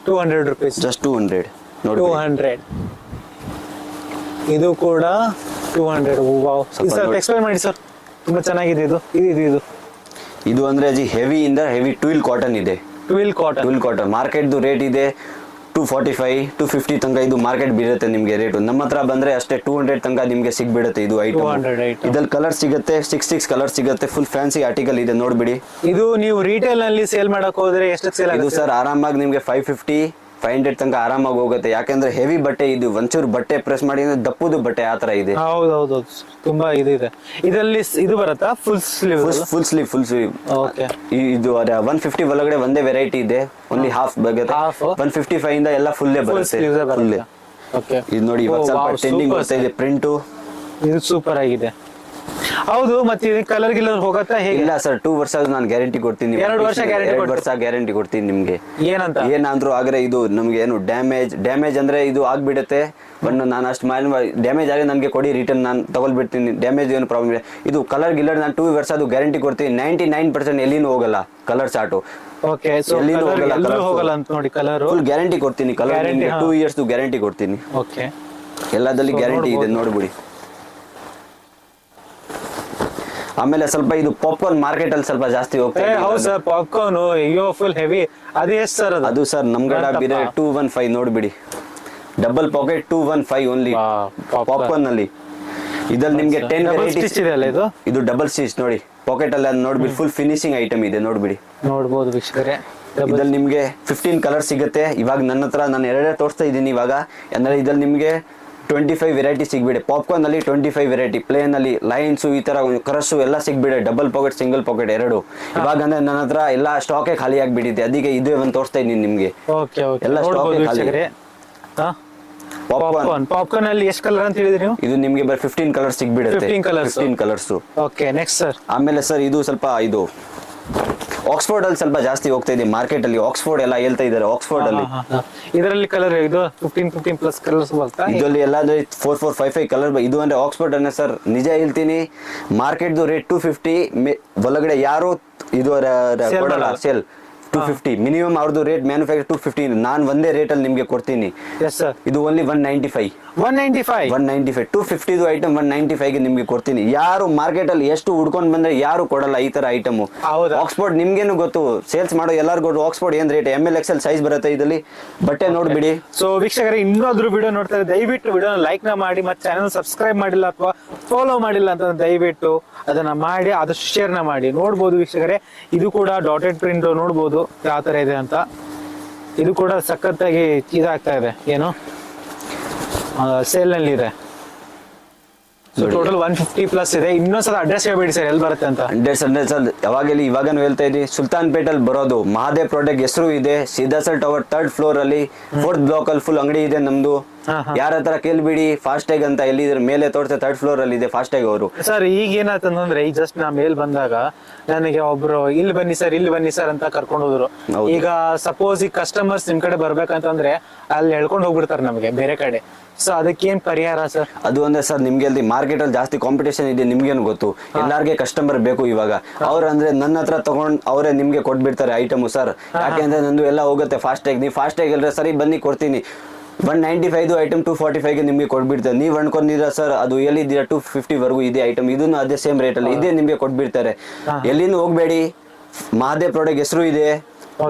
200 rupees, ಜಸ್ಟ್ 200 ನೋಡಿ. 200 ಇದು ಕೂಡ 200. ವಾವ್, ಸರ್ ಎಕ್ಸ್ಪ್ಲೈನ್ ಮಾಡಿ ಸರ್, ತುಂಬಾ ಚೆನ್ನಾಗಿದೆ ಇದು. ಇದು ಅಂದ್ರೆ ಅಜಿ ಹೆವಿ ಇಂದ ಹೆವಿ ಟ್ವಿಲ್ ಕಾಟನ್ ಇದೆ. ಟ್ವಿಲ್ ಕಾಟನ್ ಮಾರ್ಕೆಟ್ ರೇಟ್ ಇದೆ 245 250 ತನಕ ಇದು ಮಾರ್ಕೆಟ್ ಬೀಳುತ್ತೆ ನಿಮ್ಗೆ ರೇಟು. ನಮ್ಮ ಹತ್ರ ಬಂದ್ರೆ ಅಷ್ಟೇ 200 ತನಕ ನಿಮ್ಗೆ ಸಿಗ್ಬಿಡುತ್ತೆ ಇದು ಐಟಮ್. ಇದ್ರಲ್ಲಿ ಕಲರ್ ಸಿಗುತ್ತೆ, 6 ಕಲರ್ ಸಿಗುತ್ತೆ. ಫುಲ್ ಫ್ಯಾನ್ಸಿ ಆರ್ಟಿಕಲ್ ಇದೆ ನೋಡ್ಬಿಡಿ. ಇದು ನೀವು ರಿಟೇಲ್ ನಲ್ಲಿ ಸೇಲ್ ಮಾಡಕ್ ಹೋದ್ರೆ ಎಷ್ಟು ಸೇಲ್ ಆಗುತ್ತೆ? ಇದು ಸರ್ ಆರಾಮಾಗಿ ನಿಮ್ಗೆ 550 500 ತನಕ ಆರಾಮಾಗಿ ಹೋಗುತ್ತೆ. ಯಾಕಂದ್ರೆ ಹೆವಿ ಬಟ್ಟೆ ಇದು, ಒಂಚೂರು ಬಟ್ಟೆ ಪ್ರೆಸ್ ಮಾಡಿ ದಪ್ಪುದು ಬಟ್ಟೆ ಆತರ ಇದೆ. ಹೌದೌದು, ತುಂಬಾ ಇದೆ. ಇದರಲ್ಲಿ ಇದು ಬರುತ್ತಾ ಫುಲ್ ಸ್ಲೀವ್? ಓಕೆ, ಇದು 150 ಒಳಗಡೆ ಒಂದೇ ವೆರೈಟಿ ಇದೆ, ಓನ್ಲಿ ಹಾಫ್ ಬರುತ್ತೆ. 155 ಇಂದ ಎಲ್ಲ ಫುಲ್ಲೇ ಬರುತ್ತೆ. ಓಕೆ, ಇದು ನೋಡಿ ಸ್ವಲ್ಪ ಟ್ರೆಂಡಿಂಗ್ ಬರ್ತಾ ಇದೆ ಪ್ರಿಂಟು. ಇದು ಸೂಪರ್ ಆಗಿದೆ. ಹೌದು, ಮತ್ತೆ ಕಲರ್ ಗಿಲ್ಲರ್ ಹೋಗತ್ತಾ ಹೇಗೆ? ಇಲ್ಲ ಸರ್, 2 ವರ್ಷ ನಾನು ಗ್ಯಾರಂಟಿ ಕೊಡ್ತೀನಿ. 2 ವರ್ಷ ಗ್ಯಾರಂಟಿ ಕೊಡ್ತೀನಿ ನಿಮ್ಗೆ. ಏನಂತ ಏನಾದ್ರೂ ಆಗ್ರೆ ಇದು ನಮ್ಗೆ ಏನು ಡ್ಯಾಮೇಜ್ ಅಂದ್ರೆ ಇದು ಆಗ್ಬಿಡುತ್ತೆ. ಬಟ್ ನಾನು ಅಷ್ಟು ಡ್ಯಾಮೇಜ್ ಆಗಿ ನನಗೆ ಕೊಡಿ, ರಿಟರ್ನ್ ನಾನು ತಗೊಳ್ಬಿಡ್ತೀನಿ. ಡ್ಯಾಮೇಜ್ ಏನು ಪ್ರಾಬ್ಲಮ್ ಇಲ್ಲ. ಇದು ಕಲರ್ ಗಿಲ್ಲರ್ ನಾನು 2 ವರ್ಷ ಅದು ಗ್ಯಾರಂಟಿ ಕೊಡ್ತೀನಿ. 99% ಎಲ್ಲಿನೂ ಹೋಗಲ್ಲ ಕಲರ್ ಚಾರ್ಟು. ಓಕೆ, ಎಲ್ಲಿನೂ ಹೋಗಲ್ಲ ಅಂತ ನೋಡಿ. ಕಲರ್ ಫುಲ್ ಗ್ಯಾರಂಟಿ ಕೊಡ್ತೀನಿ. ಕಲರ್ 2 ಇಯರ್ಸ್ ಗ್ಯಾರಂಟಿ ಕೊಡ್ತೀನಿ. ಓಕೆ, ಎಲ್ಲದಲ್ಲಿ ಗ್ಯಾರಂಟಿ ಇದೆ ನೋಡ್ಬಿಡಿ. ಆಮೇಲೆ ಸ್ವಲ್ಪ ಇದು ಪಾಪ್ಕಾರ್ನ್ ಮಾರ್ಕೆಟ್ ಅಲ್ಲಿ ಸ್ವಲ್ಪ ಜಾಸ್ತಿ ಹೋಗ್ತಾ ಇದೆ. ಹೌದು ಸರ್, ಪಾಪ್ಕಾರ್ನ್ ಅಯ್ಯೋ ಫುಲ್ ಹೆವಿ. ಅದು ಎಷ್ಟು ಸರ್? ಅದು ಸರ್ ನಮ್ಗಡೆ ಬಿರೆ 215 ನೋಡ್ಬಿಡಿ. ಡಬಲ್ ಪಾಕೆಟ್ 215 ಓನ್ಲಿ ಪಾಪ್ಕಾರ್ನ್ ಅಲ್ಲಿ. ಇದ್ರಲ್ಲಿ ನಿಮ್ಗೆ 10 ವೆರೈಟೀಸ್ ಇದೆ ಅಲ್ಲ. ಇದು ಡಬಲ್ ಸ್ಟಿಚ್ ನೋಡಿ, ಪಾಕೆಟ್ ಅಲ್ಲಿ ನೋಡ್ಬಿಡಿ. ಫುಲ್ ಫಿನಿಶಿಂಗ್ ಐಟಮ್ ಇದೆ ನೋಡ್ಬಿಡಿ. ನೋಡ್ಬೋದು ವೀಕ್ಷಕರೇ, ಇದ್ರಲ್ಲಿ ನಿಮ್ಗೆ 15 ಕಲರ್ ಸಿಗುತ್ತೆ. ಇವಾಗ ನನ್ನ ಹತ್ರ ನಾನು ಎರಡೇ ತೋರಿಸ್ತಾ ಇದ್ದೀನಿ ಇವಾಗ. ಅಂದ್ರೆ ಇದ್ರಲ್ಲಿ ನಿಮ್ಗೆ 25 ವೆರೈಟಿ ಸಿಗ್ಬಿಡೆ. ಪಾಪ್ಕಾರ್ನ್ ಅಲ್ಲಿ 25 ವೆರೈಟಿ, ಪ್ಲೇನ್ ಅಲ್ಲಿ ಲೈನ್ಸ್ ಈ ತರ ಕ್ರಶ್ ಎಲ್ಲ ಸಿಗ್ಬಿಡೆ. ಡಬಲ್ ಪಾಕೆಟ್, ಸಿಂಗಲ್ ಪಾಕೆಟ್ ಎರಡು. ಇವಾಗ ಅಂದ್ರೆ ನನ್ನ ಹತ್ರ ಎಲ್ಲ ಸ್ಟಾಕ್ ಖಾಲಿ ಆಗ್ಬಿಟ್ಟಿದೆ. ಅದಕ್ಕೆ ಇದು ಒಂದು ತೋರಿಸ್ತಾ ಇದ್ದೀನಿ ನಿಮ್ಗೆ. ಎಲ್ಲ ಸ್ಟಾಕ್ ಖಾಲಿ. ಪಾಪ್ಕಾರ್ನ್ ಅಲ್ಲಿ ಎಷ್ಟು ಕಲರ್ ಅಂತ ಹೇಳಿದ್ರಿ ನೀವು? ಇದು ನಿಮ್ಗೆ ಬರ್ 15 ಕಲರ್ ಸಿಗ್ಬಿಡುತ್ತೆ. 15 ಕಲರ್ಸ್. Okay, next sir. ಆಮೇಲೆ ಸರ್ ಇದು ಸ್ವಲ್ಪ ಇದು ಆಕ್ಸ್ಫೋರ್ಡ್ ಅಲ್ಲಿ ಸ್ವಲ್ಪ ಜಾಸ್ತಿ ಹೋಗ್ತಾ ಇದೆ ಮಾರ್ಕೆಟ್ ಅಲ್ಲಿ. ಆಕ್ಸ್ಫೋರ್ಡ್ ಎಲ್ಲ ಹೇಳ್ತಾ ಇದ್ದಾರೆ ಆಕ್ಸ್ಫೋರ್ಡ್ ಅಲ್ಲಿ. ಇದರಲ್ಲಿ ಕಲರ್ ಇದು 15 ಪ್ಲಸ್ ಕಲರ್ಸ್ ಬರ್ತಾ. ಇದರಲ್ಲಿ ಎಲ್ಲ 4 4 5 5 ಕಲರ್. ಇದು ಅಂದ್ರೆ ಆಕ್ಸ್ಫೋರ್ಡ್ ಅನ್ನೇ ಸರ್. ನಿಜ ಹೇಳ್ತೀನಿ, ಮಾರ್ಕೆಟ್ ರೇಟ್ 250 ಒಳಗಡೆ ಯಾರು ಇದು ಕೊಡಲ್ಲ ಸೇಲ್. 250 ಮಿನಿಮಮ್ ಅವ್ರದ್ದು ರೇಟ್ ಮ್ಯಾನುಫ್ಯಾಕ್ಚರ್ 250. ನಾನು ಒಂದೇ ರೇಟ್ ಅಲ್ಲಿ ನಿಮ್ಗೆ ಕೊಡ್ತೀನಿ. ಇದು ಓನ್ಲಿ 195. 195. 195 250 ಐಟಮ್ 195 ಗೆ ನಿಮ್ಗೆ ಕೊಡ್ತೀನಿ. ಯಾರು ಮಾರ್ಕೆಟ್ ಅಲ್ಲಿ ಎಷ್ಟು ಹುಡ್ಕೊಂಡ್ ಬಂದ್ರೆ ಯಾರು ಕೊಡಲ್ಲ ಈ ತರ ಐಟಮ್. ಹೌದಾ? ಆಕ್ಸ್ಫೋರ್ಡ್ ನಿಮ್ಗೇನು ಗೊತ್ತು, ಸೇಲ್ಸ್ ಮಾಡೋ ಎಲ್ಲರಿಗೂ ಆಕ್ಸ್ಫೋರ್ಡ್ ಏನ್ ರೇಟ್, ML XL ಸೈಜ್ ಬರುತ್ತೆ ಇದರಲ್ಲಿ. ಬಟ್ಟೆ ನೋಡ್ಬಿಡಿ. ಸೊ ವೀಕ್ಷಕರೇ, ಇನ್ನೊಂದು ವಿಡಿಯೋ ನೋಡ್ತಾರೆ, ದಯವಿಟ್ಟು ವಿಡಿಯೋ ಲೈಕ್ ನ ಮಾಡಿ, ಮತ್ತೆ ಚಾನಲ್ ಸಬ್ಸ್ಕ್ರೈಬ್ ಮಾಡಿಲ್ಲ ಅಥವಾ ಫಾಲೋ ಮಾಡಿಲ್ಲ ಅಂತ ದಯವಿಟ್ಟು ಅದನ್ನ ಮಾಡಿ, ಆದಷ್ಟು ಶೇರ್ ನ ಮಾಡಿ. ನೋಡ್ಬೋದು ವೀಕ್ಷಕರೇ, ಇದು ಕೂಡ ಡಾಟೆಡ್ ಪ್ರಿಂಟ್ ನೋಡ್ಬೋದು ಯಾವ ತರ ಇದೆ ಅಂತ. ಇದು ಕೂಡ ಸಖತ್ತಾಗಿ ಇದಾಗ್ತಾ ಇದೆ, ಏನು ಸೇಲ್ ನಲ್ಲಿ ಇದೆ. ಟೋಟಲ್ 150 ಪ್ಲಸ್ ಇದೆ. ಇನ್ನೊಂದ್ಸಲ ಅಡ್ರೆಸ್ ಹೇಳ್ಬೇಡಿ ಸರ್, ಎಲ್ಲಿ ಬರುತ್ತೆ ಅಂತ. ಸರ್ ಯಾವಾಗಲಿ ಇವಾಗನು ಹೇಳ್ತಾ ಇದ್ದೀನಿ, ಸುಲ್ತಾನ್ ಪೇಟಲ್ ಬರೋದು. ಮಹಾದೇವ್ ಪ್ರಾಡಕ್ಟ್ ಹೆಸರು ಇದೆ, ಸಿದ್ದಾಸರ್ ಟವರ್ 3rd ಫ್ಲೋರ್ ಅಲ್ಲಿ 4th ಬ್ಲಾಕ್ ಅಲ್ಲಿ ಫುಲ್ ಅಂಗಡಿ ಇದೆ ನಮ್ದು. ಯಾರ ಹತ್ರ ಕೇಳ್ಬಿಡಿ ಫಾಸ್ಟ್ಯಾಗ್ ಅಂತ, ಎಲ್ಲಿದ್ರೆ ಮೇಲೆ ತೋರಿಸ್ತೆ 3rd ಫ್ಲೋರ್ ಅಲ್ಲಿ ಇದೆ ಫಾಸ್ಟ್ಯಾಗ್ ಅವರು. ಸರ್ ಈಗ ಏನಾಯ್ತಂದ್ರೆ, ಈಗ ಜಸ್ಟ್ ನಾ ಮೇಲ್ ಬಂದಾಗ ನನಗೆ ಒಬ್ರು ಇಲ್ಲಿ ಬನ್ನಿ ಸರ್ ಅಂತ ಕರ್ಕೊಂಡು ಹೋದ್ರು. ಈಗ ಸಪೋಸ್ ಈ ಕಸ್ಟಮರ್ಸ್ ನಿಮ್ ಕಡೆ ಬರ್ಬೇಕಂತಂದ್ರೆ ಅಲ್ಲಿ ಹೇಳ್ಕೊಂಡು ಹೋಗ್ಬಿಡ್ತಾರೆ ನಮಗೆ ಬೇರೆ ಕಡೆ. ಸೊ ಅದಕ್ಕೇನ್ ಪರಿಹಾರ ಸರ್? ಅದು ಅಂದ್ರೆ ಸರ್, ನಿಮ್ಗೆ ಅಲ್ಲಿ ಮಾರ್ಕೆಟ್ ಅಲ್ಲಿ ಜಾಸ್ತಿ ಕಾಂಪಿಟೇಷನ್ ಇದೆ, ನಿಮ್ಗೇನು ಗೊತ್ತು, ಎಲ್ಲಾರ್ಗೆ ಕಸ್ಟಮರ್ ಬೇಕು ಇವಾಗ. ಅವ್ರಂದ್ರೆ ನನ್ನ ಹತ್ರ ತಗೊಂಡ್ ಅವರೇ ನಿಮ್ಗೆ ಕೊಟ್ಬಿಡ್ತಾರೆ ಐಟಮ್ ಸರ್. ಯಾಕೆಂದ್ರೆ ನಂದು ಎಲ್ಲ ಹೋಗುತ್ತೆ ಫಾಸ್ಟ್ಯಾಗ್. ನೀವು ಫಾಸ್ಟ್ಯಾಗ್ ಇಲ್ಲರೆ ಸರಿ ಬನ್ನಿ ಕೊಡ್ತೀನಿ. 195 ಐಟಮ್ 245 ಗೆ ನಿಮ್ಗೆ ಕೊಟ್ಬಿಡ್ತಾರೆ. ನೀವು ಅನ್ಕೊಂಡಿದ್ದೀರಾ ಸರ್ ಅದು ಎಲ್ಲಿದ್ದೀರಾ 250 ವರೆಗೂ ಇದೆ ಐಟಮ್, ಇದನ್ನು ಅದೇ ಸೇಮ್ ರೇಟ್ ಅಲ್ಲಿ ಇದೇ ನಿಮ್ಗೆ ಕೊಟ್ಬಿಡ್ತಾರೆ. ಎಲ್ಲಿಂದ ಹೋಗ್ಬೇಡಿ, ಮಹಾದೇವ್ ಪ್ರಾಡಕ್ಟ್ ಹೆಸರು ಇದೆ.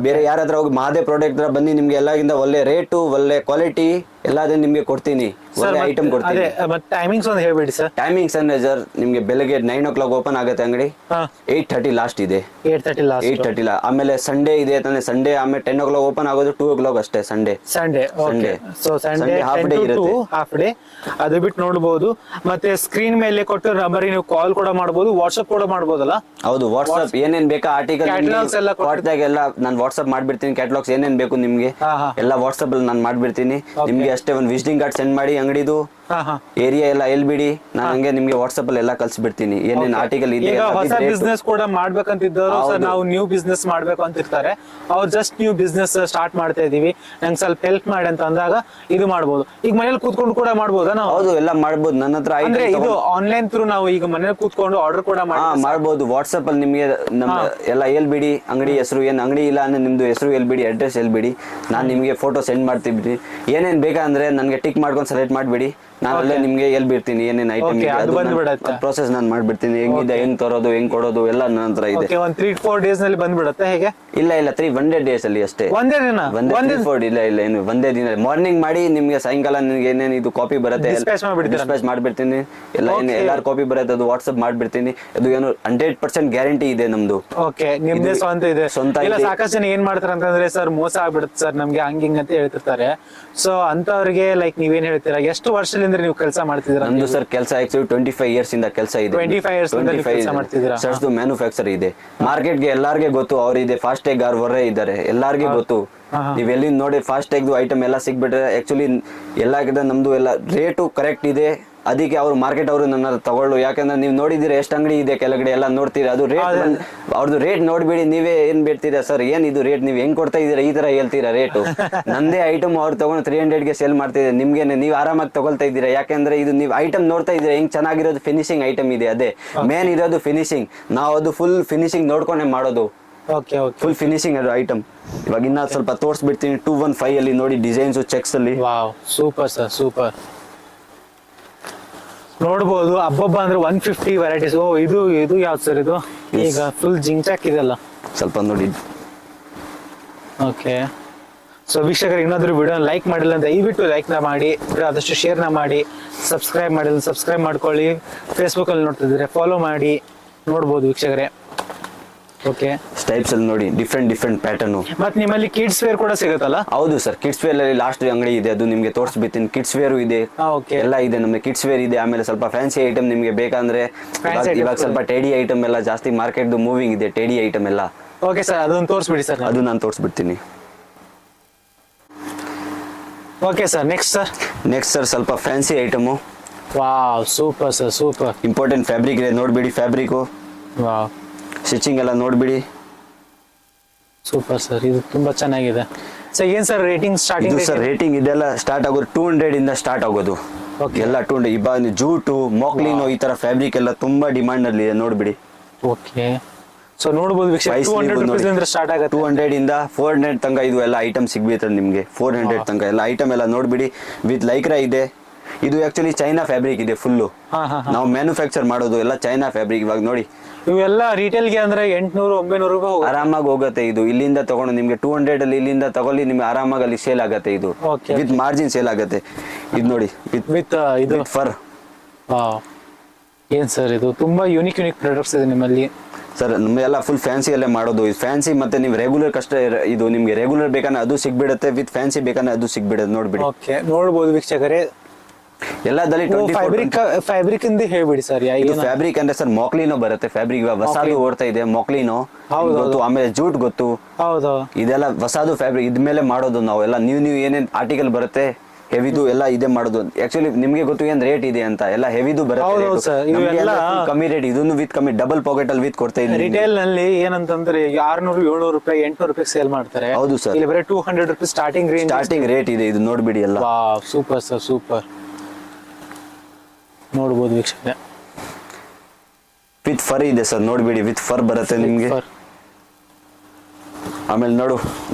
ಬೇರೆ ಯಾರ ಹತ್ರ ಹೋಗಿ ಮಹಾದೇವ್ ಪ್ರಾಡಕ್ಟ್ ಹತ್ರ ಬನ್ನಿ, ನಿಮ್ಗೆ ಎಲ್ಲಾಗಿಂದ ಒಳ್ಳೆ ರೇಟು ಒಳ್ಳೆ ಕ್ವಾಲಿಟಿ ಎಲ್ಲದೂ ನಿಮ್ಗೆ ಕೊಡ್ತೀನಿ, ಒಳ್ಳೆ ಐಟಮ್ ಕೊಡ್ತೀನಿ. ಟೈಮಿಂಗ್ಸ್ ಒಂದು ಹೇಳ್ಬೇಡಿ ಸರ್. ಟೈಮಿಂಗ್ಸ್ ಅಂದ್ರೆ ಸರ್, ನಿಮ್ಗೆ ಬೆಳಗ್ಗೆ 9 o'clock ಓಪನ್ ಆಗುತ್ತೆ ಅಂಗಡಿ, 8:30 ಲಾಸ್ಟ್ ಇದೆ. 8:30 ಆಮೇಲೆ ಸಂಡೇ ಇದೆ ತಾನೆ, ಸಂಡೇ ಆಮೇಲೆ 10 o'clock ಓಪನ್ ಆಗೋದು, 2 o'clock ಅಷ್ಟೇ Sunday. So Sunday half day. ಅದು ಬಿಟ್ಟು ನೋಡಬಹುದು. ಮತ್ತೆ ಸ್ಕ್ರೀನ್ ಮೇಲೆ ಕೊಟ್ಟು ನಂಬರ್ ನೀವು ಕಾಲ್ ಕೂಡ ಮಾಡಬಹುದು, ವಾಟ್ಸ್ಆಪ್ ಕೂಡ ಮಾಡಬಹುದಲ್ಲ? ಹೌದು, ವಾಟ್ಸ್ಆಪ್ ಏನೇನ್ ಬೇಕಾ ಆರ್ಟಿಕಲ್ ಎಲ್ಲ ನಾನು ವಾಟ್ಸ್ಆಪ್ ಮಾಡ್ಬಿಡ್ತೀನಿ. ಕ್ಯಾಟಲಾಗ್ಸ್ ಏನೇನ್ ಬೇಕು ನಿಮ್ಗೆ ಎಲ್ಲ ವಾಟ್ಸ್ಆಪ್ ಅಲ್ಲಿ ನಾನು ಮಾಡ್ಬಿಡ್ತೀನಿ. ನಿಮ್ಗೆ ಅಷ್ಟೇ ಒಂದು ವಿಸಿಟಿಂಗ್ ಕಾರ್ಡ್ ಸೆಂಡ್ ಮಾಡಿ ಅಂಗಡಿದು ಏರಿಯಾ ಎಲ್ಲ ಹೇಳ್ಬಿಡಿ, ನಾನು ಹಂಗೆ ನಿಮ್ಗೆ ವಾಟ್ಸ್ಆಪ್ ಅಲ್ಲಿ ಎಲ್ಲ ಕಳ್ಸಿಬಿಡ್ತೀನಿ ಏನೇನ್ ಆರ್ಟಿಕಲ್ ಇದೆ. ಹೊಸ ಬಿಸ್ನೆಸ್ ಕೂಡ ಮಾಡ್ಬೇಕಂತಿದ್ದವರು, ನಾವು ನ್ಯೂ ಬಿಸ್ನೆಸ್ ಮಾಡ್ಬೇಕು ಅಂತ ಇರ್ತಾರೆ, ಅವ್ರು ಜಸ್ಟ್ ನ್ಯೂ ಬಿಸ್ನೆಸ್ ಸ್ಟಾರ್ಟ್ ಮಾಡ್ತಾ ಇದೀವಿ, ನಂಗೆ ಸ್ವಲ್ಪ ಹೆಲ್ಪ್ ಮಾಡಿ ಅಂತ ಅಂದಾಗ ಇದು ಮಾಡ್ಬೋದು. ಈಗ ಮನೇಲಿ ಕೂತ್ಕೊಂಡು ಕೂಡ ಮಾಡ್ಬೋದಾ ನಾವು? ಹೌದು, ಎಲ್ಲ ಮಾಡ್ಬೋದು. ನನ್ನ ಹತ್ರ ಅಂದ್ರೆ ಇದು ಆನ್ಲೈನ್ ಥ್ರೂ ನಾವು ಈಗ ಮನೇಲಿ ಕೂತ್ಕೊಂಡು ಆರ್ಡರ್ ಕೂಡ ಮಾಡ್ಬೋದು. ವಾಟ್ಸ್ಆಪ್ ಅಲ್ಲಿ ನಿಮ್ಗೆ ನಮ್ಮ ಎಲ್ಲ ಹೇಳ್ಬಿಡಿ, ಅಂಗಡಿ ಹೆಸರು ಏನ್ ಅಂಗಡಿ ಇಲ್ಲ ಅಂದ್ರೆ ನಿಮ್ದು ಹೆಸರು ಹೇಳ್ಬಿಡಿ, ಅಡ್ರೆಸ್ ಹೇಳ್ಬಿಡಿ, ನಾನು ನಿಮ್ಗೆ ಫೋಟೋ ಸೆಂಡ್ ಮಾಡ್ತಿಬಿಡಿ. ಏನೇನ್ ಬೇಕಂದ್ರೆ ನನ್ಗೆ ಟಿಕ್ ಮಾಡ್ಕೊಂಡು ಸೆಲೆಕ್ಟ್ ಮಾಡ್ಬಿಡಿ, ನಾನು ಅಲ್ಲೇ ನಿಮ್ಗೆ ಹೇಳ್ಬಿಡ್ತೀನಿ ಏನೇನ್ ಐಟಮ್ ಪ್ರೋಸೆಸ್ ನಾನು ಮಾಡ್ಬಿಡ್ತೀನಿ. ಹೆಂಗಿದೆ, ಹೆಂಗ್ ತರೋದು, ಹೆಂಗ್ ಕೊಡೋದು ಎಲ್ಲ ನನ್ನ ಹತ್ರ ಇದೆ. 3-4 ಡೇಸ್ ನಲ್ಲಿ ಬಂದ್ಬಿಡುತ್ತೆ ಹೇಗೆ? ಇಲ್ಲ 100 ಡೇಸ್ ಅಲ್ಲಿ ಅಷ್ಟೇ. ಒಂದೇ ದಿನ? ಇಲ್ಲ ಏನು ಒಂದೇ ದಿನ. ಮಾರ್ನಿಂಗ್ ಮಾಡಿ ನಿಮ್ಗೆ ಸಾಯಂಕಾಲ ನಿಮ್ಗೆ ಏನೇನ್ ಇದು ಕಾಪಿ ಬರುತ್ತೆ ಡಿಸ್ಪ್ಯಾಚ್ ಮಾಡ್ಬಿಡ್ತೀನಿ. ಎಲ್ಲ ಎಲ್ಲಾರು ಕಾಪಿ ಬರುತ್ತೆ ಅದು ವಾಟ್ಸ್ಆಪ್ ಮಾಡ್ಬಿಡ್ತೀನಿ. ಅದು ಏನು 100% ಗ್ಯಾರಂಟಿ ಇದೆ ನಮ್ದು. ಓಕೆ, ನಿಮ್ದೇ ಸ್ವಂತ ಇದೆ? ಸ್ವಂತ ಇಲ್ಲ. ಸಾಕಷ್ಟು ಜನ ಏನ್ ಮಾಡ್ತಾರೆ ಅಂತಂದ್ರೆ, ಸರ್ ಮೋಸ ಆಗ್ಬಿಡುತ್ತೆ ಸರ್ ನಮ್ಗೆ ಹಂಗಿಂಗ್ ಅಂತ ಹೇಳ್ತಿರ್ತಾರೆ. ಸೊ ಅಂತವ್ರಿಗೆ ಲೈಕ್ ನೀವೇನ್ ಹೇಳ್ತೀರಾ? ಎಷ್ಟು ವರ್ಷದಿಂದ ನೀವು ಕೆಲಸ ಮಾಡ್ತಿದ್ದೀರಾ? ನಮ್ದು ಸರ್ ಕೆಲಸ ಆಕ್ಚುಲಿ 25 years ಇಂದ ಕೆಲಸ ಇದೆ. 25 years ಇಂದ ಕೆಲಸ ಮಾಡ್ತಿದ್ದೀರಾ? ಸರ್ದು ಮ್ಯಾನುಫ್ಯಾಕ್ಚರ್ ಇದೆ. ಮಾರ್ಕೆಟ್ಗೆ ಎಲ್ಲಾರ್ಗೆ ಗೊತ್ತು, ಅವ್ರು ಇದೆ ಫಾಸ್ಟ್ಯಾಗ್ ಅವರೇ ಇದ್ದಾರೆ, ಎಲ್ಲಾರ್ಗೆ ಗೊತ್ತು. ನೀವ್ ಎಲ್ಲಿ ನೋಡಿ ಫಾಸ್ಟ್ಯಾಗ್ ಐಟಮ್ ಎಲ್ಲ ಸಿಗ್ಬಿಟ್ರೆ ಆಕ್ಚುಲಿ ಎಲ್ಲಾಗಿಂದ ನಮ್ದು ಎಲ್ಲ ರೇಟು ಕರೆಕ್ಟ್ ಇದೆ. ಅದಕ್ಕೆ ಅವ್ರು ಮಾರ್ಕೆಟ್ ಅವರು ನನ್ನ ತಗೊಳ್ಳು. ಯಾಕಂದ್ರೆ ನೀವು ನೋಡಿದಿರ ಎಷ್ಟು ಅಂಗಡಿ ಇದೆ ಕೆಳಗಡೆ ಎಲ್ಲ ನೋಡ್ತೀರಾ, ಅದು ರೇಟ್ ಅವ್ರದ್ದು ರೇಟ್ ನೋಡ್ಬೇಡಿ. ನೀವೇ ಏನ್ ಬಿಡ್ತೀರಾ ಸರ್, ಏನ್ ಇದು ರೇಟ್ ನೀವು ಹೆಂಗ್ ಕೊಡ್ತಾ ಇದೀರಾ, ಈ ತರ ಹೇಳ್ತೀರಾ ರೇಟು. ನಂದೇ ಐಟಮ್ ಅವ್ರು ತಗೊಂಡು 300 ಸೇಲ್ ಮಾಡ್ತಿದ್ದಾರೆ. ನಿಮ್ಗೆ ನೀವು ಆರಾಮಾಗಿ ತಗೊಳ್ತಾ ಇದ್ದೀರಾ. ಯಾಕಂದ್ರೆ ಇದು ನೀವು ಐಟಮ್ ನೋಡ್ತಾ ಇದ್ದೀರಾ ಹೆಂಗ್ ಚೆನ್ನಾಗಿರೋದು, ಫಿನಿಶಿಂಗ್ ಐಟಮ್ ಇದೆ. ಅದೇ ಮೇನ್ ಇರೋದು ಫಿನಿಶಿಂಗ್. ನಾವು ಅದು ಫುಲ್ ಫಿನಿಶಿಂಗ್ ನೋಡ್ಕೊಂಡೆ ಮಾಡೋದು, ಫುಲ್ ಫಿನಿಶಿಂಗ್ ಅದು ಐಟಮ್. ಇವಾಗ ಇನ್ನ ಸ್ವಲ್ಪ ತೋರಿಸ್ಬಿಡ್ತೀನಿ. 215 ಅಲ್ಲಿ ನೋಡಿ ಡಿಸೈನ್ಸ್ ಚೆಕ್ಸ್ ಅಲ್ಲಿ. Super sir, super. ನೋಡ್ಬೋದು ಹಬ್ಬ ಅಂದ್ರೆ 150 ವೆರೈಟೀಸ್. ಇದು ಯಾವ್ದು ಸರ್ ಇದು? ಈಗ ಫುಲ್ ಜಿಂಚಾಕ್ ಇದೆಲ್ಲ ಸ್ವಲ್ಪ ನೋಡಿ. ಓಕೆ, ಸೊ ವೀಕ್ಷಕರು, ಇನ್ನೊಂದು ವಿಡಿಯೋ ಲೈಕ್ ಮಾಡಿಲ್ಲ ಅಂತ ದಯವಿಟ್ಟು ಲೈಕ್ ನ ಮಾಡಿ, ಆದಷ್ಟು ಶೇರ್ ನ ಮಾಡಿ, ಸಬ್ಸ್ಕ್ರೈಬ್ ಮಾಡಿಲ್ಲ ಸಬ್ಸ್ಕ್ರೈಬ್ ಮಾಡ್ಕೊಳ್ಳಿ. ಫೇಸ್ಬುಕ್ ಅಲ್ಲಿ ನೋಡ್ತಿದ್ರೆ ಫಾಲೋ ಮಾಡಿ. ನೋಡ್ಬೋದು ವೀಕ್ಷಕರೇ. ಓಕೆ, ಟೈಪ್ಸ್ ಅಲ್ಲಿ ನೋಡಿ ಡಿಫ್ರೆಂಟ್ ಪ್ಯಾಟರ್ನ್. ಮತ್ತೆ ನಿಮ್ಮಲ್ಲಿ ಕಿಡ್ಸ್ ವೇರ್ ಕೂಡ ಸಿಗುತ್ತಲ್ಲ? ಹೌದು ಸರ್, ಕಿಡ್ಸ್ ವೇರ್ ಅಲ್ಲಿ ಲಾಸ್ಟ್ ಅಂಗಡಿ ಇದೆ, ಅದು ನಿಮ್ಗೆ ತೋರಿಸ್ಬಿಡ್ತೀನಿ. ಕಿಡ್ಸ್ ವೇರ್ ಇದೆ, ಎಲ್ಲ ಇದೆ ನಮ್ಗೆ. ಕಿಡ್ಸ್ ವೇರ್ ಇದೆ, ಆಮೇಲೆ ಸ್ವಲ್ಪ ಫ್ಯಾನ್ಸಿ ಐಟಮ್ ನಿಮ್ಗೆ ಬೇಕಂದ್ರೆ ಇವಾಗ ಸ್ವಲ್ಪ ಟೇಡಿ ಐಟಮ್ ಎಲ್ಲ ಜಾಸ್ತಿ ಮಾರ್ಕೆಟ್ ಮೂವಿಂಗ್ ಇದೆ, ಟೇಡಿ ಐಟಮ್ ಎಲ್ಲ. ಓಕೆ ಸರ್, ಅದನ್ನ ತೋರಿಸ್ಬಿಡಿ ಸರ್. ಅದು ನಾನು ತೋರಿಸ್ಬಿಡ್ತೀನಿ. ಓಕೆ ಸರ್, ನೆಕ್ಸ್ಟ್ ಸರ್ ಸ್ವಲ್ಪ fancy item. Wow, super sir, super. Important fabric ಇದೆ, ನೋಡ್ಬಿಡಿ ಫ್ಯಾಬ್ರಿಕ್. ವಾವ್, ಸ್ಟಿಚಿಂಗ್ ಎಲ್ಲ ನೋಡ್ಬಿಡಿ. ಸೂಪರ್ ಸರ್, ಇದು ತುಂಬಾ ಚೆನ್ನಾಗಿದೆ. ಸರ್ ಏನ್ sir rating starting? Sir rating ಇದೆಲ್ಲ ಸ್ಟಾರ್ಟ್ ಆಗೋದು 200 ಇಂದ ಸ್ಟಾರ್ಟ್ ಆಗೋದು ಎಲ್ಲ. 200 ಇವಾಗ ಜೂಟು, ಮೊಕ್ಲಿನೋ ಈ ತರ ಫ್ಯಾಬ್ರಿಕ್ ಎಲ್ಲ ತುಂಬಾ ಡಿಮಾಂಡ್ ಅಲ್ಲಿ ಇದೆ, ನೋಡ್ಬಿಡಿ. ಓಕೆ, ಸೊ ನೋಡಬಹುದು ವೀಕ್ಷಕರೇ, 200 ರೂಪಾಯಿ ಇಂದ ಸ್ಟಾರ್ಟ್ ಆಗುತ್ತೆ. 200 ಇಂದ 400 ತನಕ ಇದು ಎಲ್ಲ ಐಟಮ್ ಸಿಗ್ಬೇಕು ನಿಮ್ಗೆ. 400 ತನಕ ಎಲ್ಲ ಐಟಮ್ ಎಲ್ಲ ನೋಡ್ಬಿಡಿ. ವಿತ್ ಲೈಕ್ರಾ ಇದೆ, ಇದು ಆಕ್ಚುಲಿ ಚೈನಾ ಫ್ಯಾಬ್ರಿಕ್ ಇದೆ ಫುಲ್ಲು. ಹಾ ಹಾ ನಾವು ಮ್ಯಾನುಫ್ಯಾಕ್ಚರ್ ಮಾಡೋದು ಎಲ್ಲ ಚೈನಾ ಫ್ಯಾಬ್ರಿಕ್. ಇವಾಗ ನೋಡಿ ಇವೆಲ್ಲ ರಿಟೇಲ್ಗೆ ಅಂದ್ರೆ 800-900 ರೂಪಾಯಿ ಹೋಗುತ್ತೆ. ಆರಾಮಾಗಿ ಹೋಗುತ್ತೆ ಇದು. ಇಲ್ಲಿಂದ ತಗೊಂಡು ನಿಮ್ಗೆ 200 ಅಲ್ಲಿ ಇಲ್ಲಿಂದ ತಗೊಳ್ಳಿ, ನಿಮ್ಗೆ ಆರಾಮಾಗಿ ಅಲ್ಲಿ ಸೇಲ್ ಆಗುತ್ತೆ ಇದು. Okay, ವಿತ್ ಮಾರ್ಜಿನ್ ಸೇಲ್ ಆಗುತ್ತೆ. ಇದು ನೋಡಿ ವಿತ್ ಇದು ಫರ್. ಏನ್ ಸರ್ ಇದು ತುಂಬಾ ಯೂನಿಕ್ ಪ್ರಾಡಕ್ಟ್ಸ್ ಇದೆ ನಿಮ್ಮಲ್ಲಿ. ಸರ್ ನಮ್ಮೆಲ್ಲ ಫುಲ್ ಫ್ಯಾನ್ಸಿ ಅಲ್ಲೇ ಮಾಡೋದು. ಫ್ಯಾನ್ಸಿ ಮತ್ತೆ ನೀವು ರೆಗ್ಯುಲರ್ ಕಷ್ಟ ಇದು ನಿಮ್ಗೆ ರೆಗ್ಯುಲರ್ ಬೇಕಂದ್ರೆ ಅದು ಸಿಗ್ಬಿಡುತ್ತೆ, ವಿತ್ ಫ್ಯಾನ್ಸಿ ಬೇಕಂದ್ರೆ ಅದು ಸಿಗ್ಬಿಡುತ್ತೆ. ನೋಡ್ಬಿಡಿ. ಓಕೆ, ನೋಡ್ಬೋದು ವೀಕ್ಷಕರೇ. ಎಲ್ಲದಲ್ಲಿ ಫ್ಯಾಬ್ರಿಕ್ ಇಂದ ಹೇಳ್ಬಿಡಿ ಸರ್. ಇದು ಫ್ಯಾಬ್ರಿಕ್ ಅಂದ್ರೆ ಸರ್ ಮೊಕ್ಲಿನೋ ಬರುತ್ತೆ ಫ್ಯಾಬ್ರಿಕ್. ಇವಾಗ ಹೊಸದು ಓಡ್ತಾ ಇದೆ ಮೊಕ್ಲಿನೋ ಗೊತ್ತು, ಆಮೇಲೆ ಜೂಟ್ ಗೊತ್ತು. ಹೌದು, ಇದೆಲ್ಲ ಹೊಸದು ಫ್ಯಾಬ್ರಿಕ್. ಇದ್ಮೇಲೆ ಮಾಡೋದು ನಾವು ಎಲ್ಲ ನ್ಯೂ ಏನೇನ್ ಆರ್ಟಿಕಲ್ ಬರುತ್ತೆ ಹೆವಿದು ಎಲ್ಲ ಇದೆ ಮಾಡೋದು. ಆಕ್ಚುಲಿ ನಿಮ್ಗೆ ಗೊತ್ತು ಏನ್ ರೇಟ್ ಇದೆ ಅಂತ. ಎಲ್ಲ ಹೆವಿದು ಬರುತ್ತೆ, ಕಮ್ಮಿ ರೇಟ್. ಇದನ್ನು ವಿತ್ ಕಮ್ಮಿ ಡಬಲ್ ಪಾಕೆಟ್ ಅಲ್ಲಿ ವಿತ್ ಕೊಡ್ತಾ ಇದ್ದೀನಿ. ರಿಟೇಲ್ ನಲ್ಲಿ ಏನಂತಂದ್ರೆ 600-700 ರೂಪಾಯಿ 800 ರೂಪಾಯಿ ಸೇಲ್ ಮಾಡ್ತಾರೆ. ಹೌದು ಸರ್. ಇಲ್ಲಿ ಬರೀ 200 ರೂಪಾಯಿ ಸ್ಟಾರ್ಟಿಂಗ್ ರೇಟ್ ಇದೆ. ಇದು ನೋಡ್ಬಿಡಿ ಎಲ್ಲ. Super sir, super. ನೋಡ್ಬೋದು ವೀಕ್ಷಕರೇ, ವಿತ್ ಫರ್ ಇದೆ ಸರ್. ನೋಡ್ಬಿಡಿ, ವಿತ್ ಫರ್ ಬರುತ್ತೆ ನಿಮ್ಗೆ. ಆಮೇಲೆ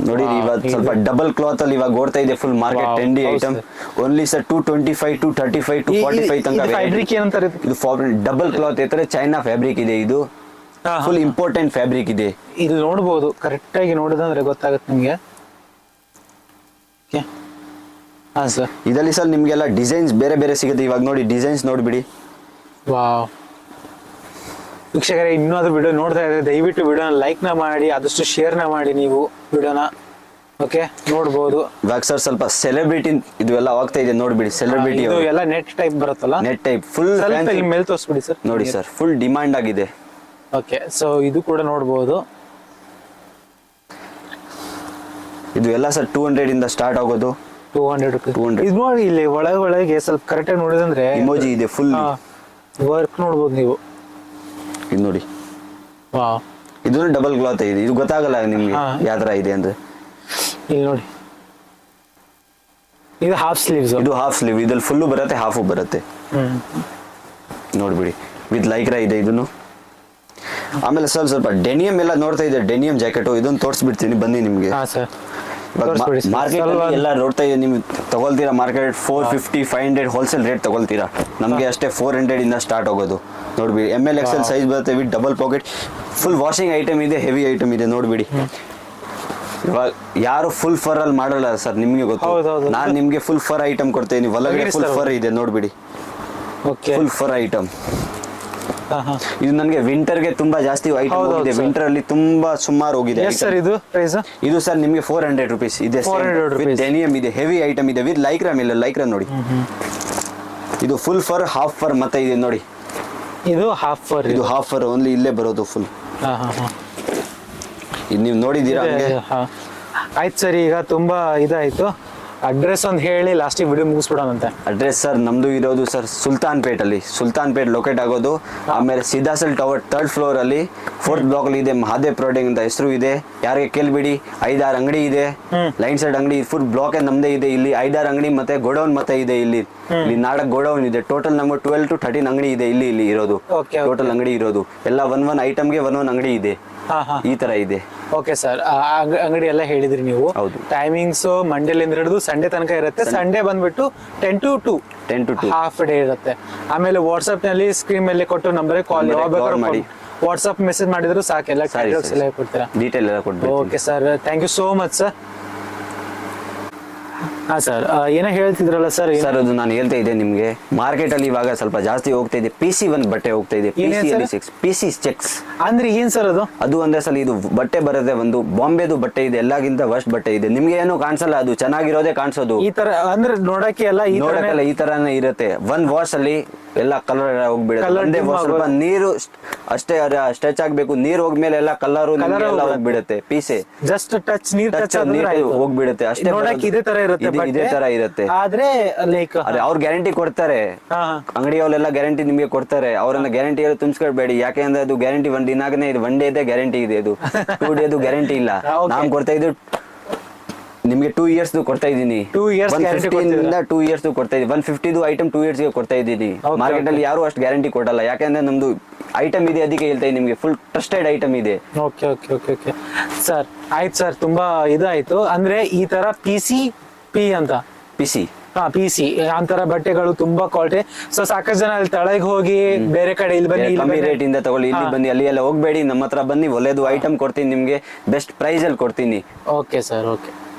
ನೋಡಿ ಇವಾಗ ಸ್ವಲ್ಪ ಡಬಲ್ ಕ್ಲಾತ್ ಅಲ್ಲಿ ಇವಾಗ ಓಡ್ತಾ ಇದೆ full market trendy item. Only sir 225, 235, 245 ತನಕ ಫ್ಯಾಬ್ರಿಕ್ ಏನಂತಾರೆ ಇದು. ಡಬಲ್ ಕ್ಲಾತ್ ಇದ್ರೆ ಚೈನಾ ಫ್ಯಾಬ್ರಿಕ್ ಇದೆ ಇದು. ಫುಲ್ ಇಂಪಾರ್ಟೆಂಟ್ ಫ್ಯಾಬ್ರಿಕ್ ಇದೆ. ಇಲ್ಲಿ ನೋಡ್ಬೋದು, ಕರೆಕ್ಟ್ ಆಗಿ ನೋಡಿದ್ರೆ ಗೊತ್ತಾಗುತ್ತೆ ನಿಮ್ಗೆ. ಹಾ ಸರ್, ಇದರಲ್ಲಿ ಸರ್ ನಿಮ್ಗೆಲ್ಲ ಡಿಸೈನ್ಸ್ ಬೇರೆ ಬೇರೆ ಸಿಗುತ್ತೆ. ಇವಾಗ ನೋಡಿ ಡಿಸೈನ್ಸ್ ನೋಡ್ಬಿಡಿ. ವಾವ್ ವೀಕ್ಷಕರೇ, ಇನ್ನೂ ವಿಡಿಯೋ ನೋಡ್ತಾ ಇದ್ರೆ ದಯವಿಟ್ಟು ವಿಡಿಯೋನ ಲೈಕ್ ನ ಮಾಡಿ, ಆದಷ್ಟು ಶೇರ್ ನ ಮಾಡಿ ನೀವು ವಿಡಿಯೋನ. ಓಕೆ, ನೋಡ್ಬೋದು. ಇವಾಗ ಸರ್ ಸ್ವಲ್ಪ ಸೆಲೆಬ್ರಿಟಿ ಇದು ಎಲ್ಲ ಹೋಗ್ತಾ ಇದೆ. ನೋಡ್ಬಿಡಿ, ಸೆಲೆಬ್ರಿಟಿ ಇದು ಎಲ್ಲ ನೆಟ್ ಟೈಪ್ ಬರುತ್ತಲ್ಲ. ನೆಟ್ ಟೈಪ್ ಫುಲ್ ಮೇಲೆ ತೋರಿಸ್ಬಿಡಿ ಸರ್. ನೋಡಿ ಸರ್, ಫುಲ್ ಡಿಮಾಂಡ್ ಆಗಿದೆ. ಓಕೆ, ಸೊ ಇದು ಕೂಡ ನೋಡ್ಬೋದು. ಇದು ಎಲ್ಲ ಸರ್ 200 ಇಂದ ಸ್ಟಾರ್ಟ್ ಆಗೋದು. 200 ರೂಪಾಯಿ. ಇದು ನೋಡಿ, ಇಲ್ಲಿ ಒಳಗೆ ಸ್ವಲ್ಪ ಕರೆಕ್ಟ್ ಆಗಿ ನೋಡಿದ್ರೆ ಇಮೋಜಿ ಇದೆ ಫುಲ್ ವರ್ಕ್ ನೋಡ್ಬೋದು ನೀವು. ಇದು ನೋಡಿ, ವಾವ್, ಇದು ಡಬಲ್ ಕ್ಲಾತ್ ಇದೆ. ಇದು ಗೊತ್ತಾಗಲ್ಲ ನಿಮ್ಗೆ ಯಾವ ತರ ಇದೆ ಅಂದ್ರೆ. ಇಲ್ಲಿ ನೋಡಿ, ಇದು ಹಾಫ್ ಸ್ಲೀವ್ಸ್. ಇದು ಹಾಫ್ ಸ್ಲೀವ್. ಇದ್ರಲ್ಲಿ ಫುಲ್ಲು ಬರುತ್ತೆ, ಹಾಫು ಬರುತ್ತೆ. ನೋಡ್ಬಿಡಿ, ವಿತ್ ಲೈಕ್ರಾ ಇದೆ ಇದನ್ನು. ಆಮೇಲೆ ಸ್ವಲ್ಪ ಡೆನಿಯಂ ಎಲ್ಲ ನೋಡ್ತಾ ಇದೆ. ಡೆನಿಯಂ ಜಾಕೆಟ್ ಇದನ್ನು ತೋರಿಸ್ಬಿಡ್ತೀನಿ ಬನ್ನಿ ನಿಮ್ಗೆ. ಮಾರ್ಕೆಟ್ ಎಲ್ಲ ನೋಡ್ತಾ ಇದೆ, ನೀವು ತಗೊಳ್ತೀರಾ ಮಾರ್ಕೆಟ್ 450, 500 ಹೋಲ್ಸೇಲ್ ರೇಟ್ ತಗೊಳ್ತೀರಾ. ನಮಗೆ ಅಷ್ಟೇ 400 ಇಂದ ಸ್ಟಾರ್ಟ್ ಆಗೋದು. ನೋಡ್ಬಿಡಿ, ML XL ಸೈಜ್ ಬರುತ್ತೆ with double pocket. Full washing item ಇದೆ, ಹೆವಿ ಐಟಮ್ ಇದೆ. ನೋಡ್ಬಿಡಿ, ಇವಾಗ ಯಾರು ಫುಲ್ ಫರ್ ಅಲ್ಲಿ ಮಾಡಲ್ಲ ಸರ್, ನಿಮ್ಗೆ ಗೊತ್ತು. ನಾನ್ ನಿಮ್ಗೆ ಫುಲ್ ಫರ್ ಐಟಮ್ ಕೊಡ್ತೇನೆ. ಒಳಗಡೆ ಫುಲ್ ಫರ್ ಇದೆ. ನೋಡ್ಬಿಡಿ, ಫುಲ್ ಫರ್ ಐಟಮ್. ಇದು ನನಗೆ ವಿಂಟರ್ ಗೆ ತುಂಬಾ ಜಾಸ್ತಿ ಐಟಮ್ ಹೋಗಿದೆ. ವಿಂಟರ್ ಅಲ್ಲಿ ತುಂಬಾ ಸುಮಾರು ಹೋಗಿದೆ. ಇದು ಸರ್ ನಿಮ್ಗೆ 400 ರೂಪೀಸ್ ಇದೆ. ಡೆನಿಯಂ ಇದೆ, ಹೆವಿ ಐಟಮ್ ಇದೆ ವಿತ್ ಲೈಕ್ರಾ ಮೇಲೆ. ಲೈಕ್ರಾ ನೋಡಿ, ಇದು ಫುಲ್ ಫರ್, ಹಾಫ್ ಫರ್ ಮತ್ತೆ ಇದೆ ನೋಡಿ. ಇದು ಹಾಫ್ ಫರ್. ಇದು ಹಾಫ್ ಫರ್ ಓನ್ಲಿ ಇಲ್ಲೇ ಬರೋದು ಫುಲ್. ಇದು ನೀವು ನೋಡಿದೀರಾ? ಆಯ್ತು ಸರ್, ಈಗ ತುಂಬಾ ಇದಾಯ್ತು. ಅಡ್ರೆಸ್ ಒಂದು ಹೇಳಿ ಲಾಸ್ಟಿಗೆ ವಿಡಿಯೋ ಮುಗಿಸ್ಬಿಡೋಣಂತೆ. ಅಡ್ರೆಸ್ ಸರ್ ನಮ್ದು ಇರೋದು ಸರ್ ಸುಲ್ತಾನ್ ಪೇಟ್ ಲೊಕೇಟ್ ಆಗೋದು. ಆಮೇಲೆ ಸಿದ್ದಾಸಲ್ ಟವರ್ 3rd ಫ್ಲೋರ್ ಅಲ್ಲಿ 4th ಬ್ಲಾಕ್ ಅಲ್ಲಿ ಇದೆ. ಮಹಾದೇವ್ ಪ್ರಾಡಕ್ಟ್ ಅಂತ ಹೆಸರು ಇದೆ. ಯಾರಿಗೆ ಕೇಳ್ಬಿಡಿ. 5-6 ಅಂಗಡಿ ಇದೆ. ಲೈನ್ ಸೈಡ್ ಅಂಗಡಿ ಫುಲ್ ಬ್ಲಾಕ್ ನಮ್ದೇ ಇದೆ. ಇಲ್ಲಿ 5-6 ಅಂಗಡಿ ಮತ್ತೆ ಗೋಡೌನ್ ಮತ್ತೆ ಇದೆ. ಇಲ್ಲಿ ನಾಡಕ್ ಗೋಡೌನ್ ಇದೆ. ಟೋಟಲ್ ನಮ್ಗೆ 12 to 13 ಅಂಗಡಿ ಇದೆ ಇಲ್ಲಿ ಇರೋದು. ಟೋಟಲ್ ಅಂಗಡಿ ಇರೋದು ಎಲ್ಲ ಒಂದೊಂದು ಐಟಮ್ಗೆ ಒಂದೊಂದು ಅಂಗಡಿ ಇದೆ. ಈ ತರ ಇದೆ. ಓಕೆ ಸರ್, ಅಂಗಡಿ ಎಲ್ಲ ಹೇಳಿದ್ರಿ ನೀವು. ಟೈಮಿಂಗ್ಸ್ ಮಂಡೇಲಿಂದ ಹಿಡಿದು ಸಂಡೇ ತನಕ ಇರುತ್ತೆ. ಸಂಡೇ ಬಂದ್ಬಿಟ್ಟು 10 to 2 ಹಾಫ್ ಡೇ ಇರುತ್ತೆ. ಆಮೇಲೆ ವಾಟ್ಸ್ಆಪ್ ನಲ್ಲಿ ಸ್ಕ್ರೀನ್ ಮೇಲೆ ಕೊಟ್ಟು ನಂಬರ್ ಕಾಲ್ ಮಾಡಿ, ವಾಟ್ಸ್ಆಪ್ ಮೆಸೇಜ್ ಮಾಡಿದ್ರು ಸಾಕೆಲ್ಲ ಕೊಡ್ತೀರಾ, ಡೀಟೇಲ್ ಎಲ್ಲ ಕೊಡ್ತೀವಿ. Okay sir, thank you so much sir. ಹಾ ಸರ್, ಏನೋ ಹೇಳ್ತಿದ್ರಲ್ಲ ಸರ್. ಸರ್ ಅದು ನಾನು ಹೇಳ್ತಾ ಇದ್ದೆ ನಿಮ್ಗೆ, ಮಾರ್ಕೆಟ್ ಅಲ್ಲಿ ಇವಾಗ ಸ್ವಲ್ಪ ಜಾಸ್ತಿ ಹೋಗ್ತಾ ಇದೆ. PC1 ಬಟ್ಟೆ ಹೋಗ್ತಾ ಇದೆ. PC ಚೆಕ್ಸ್ ಅಂದ್ರೆ ಏನ್ ಸರ್ ಅದು? ಅದು ಒಂದೇ ಸಲ ಇದು ಬಟ್ಟೆ ಬರುತ್ತೆ. ಒಂದು ಬಾಂಬೆದು ಬಟ್ಟೆ ಇದೆ, ಎಲ್ಲಾಗಿಂತ ವರ್ಸ್ಟ್ ಬಟ್ಟೆ ಇದೆ. ನಿಮ್ಗೆ ಏನು ಕಾಣಿಸಲ್ಲ, ಅದು ಚೆನ್ನಾಗಿರೋದೇ ಕಾಣಿಸೋದು. ಈ ತರ ಅಂದ್ರೆ ನೋಡಕ್ಕೆ ಎಲ್ಲ ಈ ತರಾನೇ ಇರುತ್ತೆ. ಒಂದ್ ವಾಶ್ ಅಲ್ಲಿ ಎಲ್ಲ ಕಲರ್ ಹೋಗ್ಬಿಡುತ್ತೆ. ಸ್ವಲ್ಪ ನೀರು ಅಷ್ಟೇ ಸ್ಟ್ರೆಚ್ ಆಗ್ಬೇಕು. ನೀರ್ ಹೋಗ್ಮೇಲೆ ಎಲ್ಲ ಕಲರ್ ಹೋಗ್ಬಿಡುತ್ತೆ. ಪೀಸೆ ಜಸ್ಟ್ ಟಚ್ ನೀರ್ ಹೋಗ್ಬಿಡುತ್ತೆ ಅಷ್ಟೇ. ಇದೇ ತರ ಇರುತ್ತೆ, ಇದೇ ತರ ಇರುತ್ತೆ. ಆದ್ರೆ ಲೈಕ್ ಅವ್ರು ಗ್ಯಾರಂಟಿ ಕೊಡ್ತಾರೆ. ಅಂಗಡಿಯವರೆಲ್ಲ ಗ್ಯಾರಂಟಿ ನಿಮ್ಗೆ ಕೊಡ್ತಾರೆ. ಅವ್ರನ್ನ ಗ್ಯಾರಂಟಿ ತುಂಬಿಸ್ಕೊಳ್ಬೇಡಿ. ಯಾಕೆಂದ್ರೆ ಅದು ಗ್ಯಾರಂಟಿ 1 ದಿನಾಗನೇ ಇದು. 1 ಡೇ ಗ್ಯಾರಂಟಿ ಇದೆ. ಅದು 2 ಡೇದು ಗ್ಯಾರಂಟಿ ಇಲ್ಲ. ನಾನ್ ಕೊಡ್ತಾ ಇದ್ದು ನಿಮ್ಗೆ 2 years ಕೊಡ್ತಾ ಇದ್ದೀನಿ. 2 years 2 years ಕೊಡ್ತಾ ಇದ್ದೀನಿ. 150 ಐಟಮ್ 2 years ಗೆ ಕೊಡ್ತಾ ಇದ್ದೀನಿ. ಮಾರ್ಕೆಟ್ ಅಲ್ಲಿ ಯಾರು ಅಷ್ಟು ಗ್ಯಾರಂಟಿ ಕೊಡಲ್ಲ. ಯಾಕಂದ್ರೆ ನಮ್ದು ಐಟಮ್ ಇದೆ, ಅದಕ್ಕೆ ಹೇಳ್ತಾ ಇದ್ದೀನಿ ನಿಮ್ಗೆ. ಫುಲ್ ಟ್ರಸ್ಟೆಡ್ ಐಟಮ್ ಇದೆ. Okay okay okay okay sir, ಆಯ್ತು ಸರ್, ತುಂಬಾ ಇದಾಯ್ತು. ಅಂದ್ರೆ ಈ ತರ PC ಅಂತ ಹಾ PC ಅಂತರ ಬಟ್ಟೆಗಳು ತುಂಬಾ ಕ್ವಾಲಿಟಿ. ಸೊ ಸಾಕಷ್ಟು ಜನ ಅಲ್ಲಿ ತಳಗ್ ಹೋಗಿ ಬೇರೆ ಕಡೆ ಇಲ್ಲಿ ಬನ್ನಿ ಕಮ್ಮಿ ರೇಟ್ ಇಂದ ತಗೊಳ್ಳಿ, ಇಲ್ಲಿ ಬನ್ನಿ ಅಲ್ಲಿ ಎಲ್ಲ ಹೋಗ್ಬೇಡಿ, ನಮ್ಮ ಹತ್ರ ಬನ್ನಿ, ಒಳ್ಳೇದು ಐಟಮ್ ಕೊಡ್ತೀನಿ ನಿಮ್ಗೆ, ಬೆಸ್ಟ್ ಪ್ರೈಸ್ ಅಲ್ಲಿ ಕೊಡ್ತೀನಿ. Okay sir, okay.